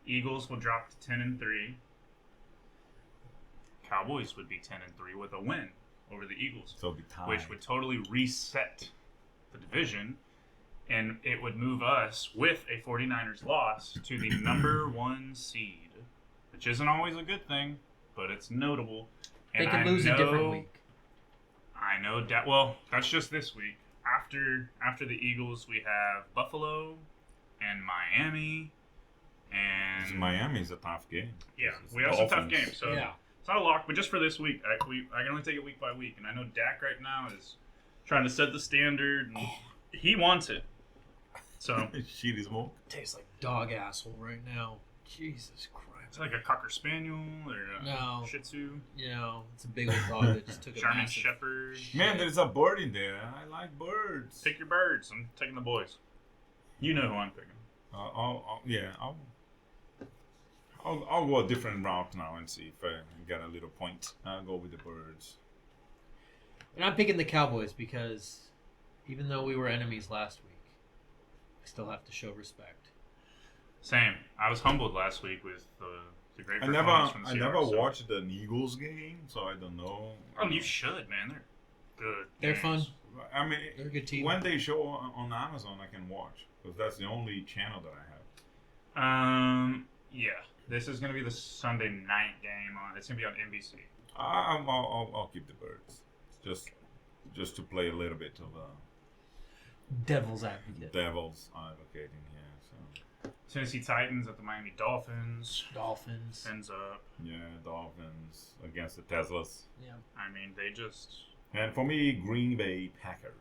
[SPEAKER 2] Eagles will drop to 10-3. Cowboys would be 10-3 with a win. over the Eagles,
[SPEAKER 3] So be tied.
[SPEAKER 2] which would totally reset the division, and it would move us with a 49ers loss to the number 1 seed, which isn't always a good thing, but it's notable.
[SPEAKER 1] They
[SPEAKER 2] And
[SPEAKER 1] could lose a different week.
[SPEAKER 2] I know that. Well, that's just this week. After the Eagles, we have Buffalo and Miami, and
[SPEAKER 3] Miami's a tough game.
[SPEAKER 2] yeah,
[SPEAKER 3] It's
[SPEAKER 2] we have some tough
[SPEAKER 3] Dolphins.
[SPEAKER 2] games. So
[SPEAKER 1] Yeah.
[SPEAKER 2] it's not a lock, but just for this week, I can only take it week by week. And I know Dak right now is trying to set the standard, and he wants it. So
[SPEAKER 3] Shit is more.
[SPEAKER 1] Tastes like dog asshole right now. Jesus Christ.
[SPEAKER 2] it's like a Cocker Spaniel or a
[SPEAKER 1] No.
[SPEAKER 2] Shih Tzu,
[SPEAKER 1] You know, it's a big old dog that just took a
[SPEAKER 2] German
[SPEAKER 1] massive...
[SPEAKER 2] Shepherd.
[SPEAKER 3] Man, there's a bird in there. I like birds.
[SPEAKER 2] Pick your birds. I'm taking the boys. You know who I'm picking.
[SPEAKER 3] I'll go a different route now and see if I get a little point. I'll go with the birds.
[SPEAKER 1] And I'm picking the Cowboys because even though we were enemies last week, I still have to show respect.
[SPEAKER 2] Same. I was humbled last week with the great
[SPEAKER 3] I
[SPEAKER 2] performance from the
[SPEAKER 3] never
[SPEAKER 2] Seahawks, so-
[SPEAKER 3] watched the Eagles game, so I don't know.
[SPEAKER 2] Oh, you should, man. They're good.
[SPEAKER 1] They're
[SPEAKER 2] games.
[SPEAKER 1] fun.
[SPEAKER 3] I mean,
[SPEAKER 1] They're a good team.
[SPEAKER 3] when they show on Amazon, I can watch because that's the only channel that I have.
[SPEAKER 2] Yeah. This is gonna be the Sunday night game on. It's gonna be on NBC.
[SPEAKER 3] I'll keep the birds, just to play a little bit of
[SPEAKER 1] Devil's advocate.
[SPEAKER 3] devil's advocating here. So
[SPEAKER 2] Tennessee Titans at the Miami Dolphins.
[SPEAKER 1] Dolphins.
[SPEAKER 2] Ends up.
[SPEAKER 3] yeah, Dolphins against the Teslas,
[SPEAKER 1] Yeah.
[SPEAKER 2] I mean, they
[SPEAKER 3] and for me, Green Bay Packers.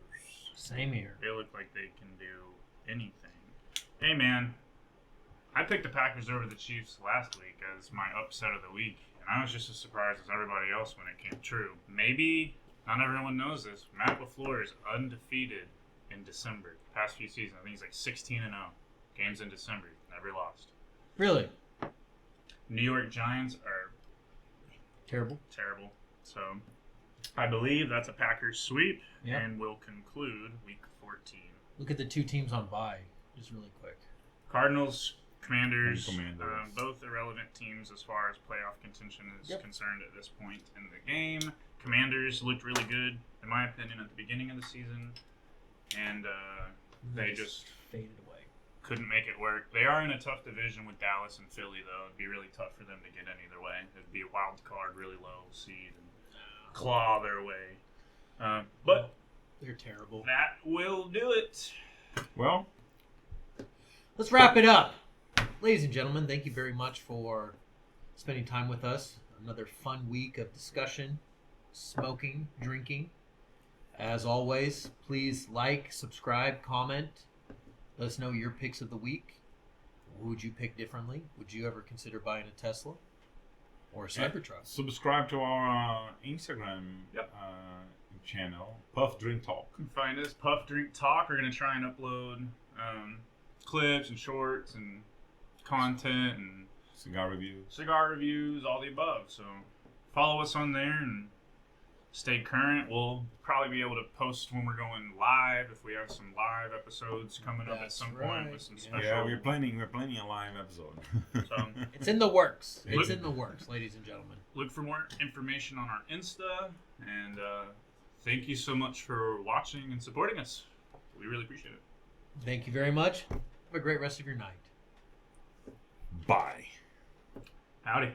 [SPEAKER 1] Same here.
[SPEAKER 2] look like they can do anything. Hey, man. I picked the Packers over the Chiefs last week as my upset of the week, and I was just as surprised as everybody else when it came true. Maybe not everyone knows this. Matt LaFleur is undefeated in December. Past few seasons, I think he's like 16-0. Games in December, never lost.
[SPEAKER 1] Really?
[SPEAKER 2] New York Giants are
[SPEAKER 1] Terrible.
[SPEAKER 2] terrible. So I believe that's a Packers sweep,
[SPEAKER 1] Yeah.
[SPEAKER 2] and we'll conclude week 14.
[SPEAKER 1] Look at the two teams on bye, just really quick.
[SPEAKER 2] Cardinals, Commanders,
[SPEAKER 3] And Commanders.
[SPEAKER 2] both irrelevant teams as far as playoff contention is
[SPEAKER 1] Yep.
[SPEAKER 2] concerned at this point in the game. Commanders looked really good, in my opinion, at the beginning of the season, and they just
[SPEAKER 1] faded away.
[SPEAKER 2] couldn't make it work. They are in a tough division with Dallas and Philly, though. It'd be really tough for them to get in either way. It'd be a wild card, really low seed, and claw their way. But
[SPEAKER 1] They're terrible.
[SPEAKER 2] that will do it.
[SPEAKER 3] Well,
[SPEAKER 1] Let's wrap it up. Ladies and gentlemen, thank you very much for spending time with us. Another fun week of discussion, smoking, drinking. As always, please like, subscribe, comment. Let us know your picks of the week. Who would you pick differently? Would you ever consider buying a Tesla or a Cybertruck?
[SPEAKER 3] subscribe to our Instagram
[SPEAKER 2] Yep.
[SPEAKER 3] channel, Puff Drink Talk.
[SPEAKER 2] You can find us Puff Drink Talk. We're going to try and upload clips and shorts and content and
[SPEAKER 3] Cigar reviews.
[SPEAKER 2] cigar reviews, all the above. So follow us on there and stay current. We'll probably be able to post when we're going live if we have some live episodes coming up at
[SPEAKER 1] That's
[SPEAKER 2] some point
[SPEAKER 1] right.
[SPEAKER 2] with some
[SPEAKER 1] Yeah.
[SPEAKER 2] special.
[SPEAKER 3] Yeah, we're planning a live episode.
[SPEAKER 2] So
[SPEAKER 1] It's in the works. It's
[SPEAKER 2] Look-
[SPEAKER 1] in the works, ladies and gentlemen.
[SPEAKER 2] look for more information on our Insta, and thank you so much for watching and supporting us. We really appreciate it.
[SPEAKER 1] Thank you very much. Have a great rest of your night.
[SPEAKER 3] Bye.
[SPEAKER 2] Howdy.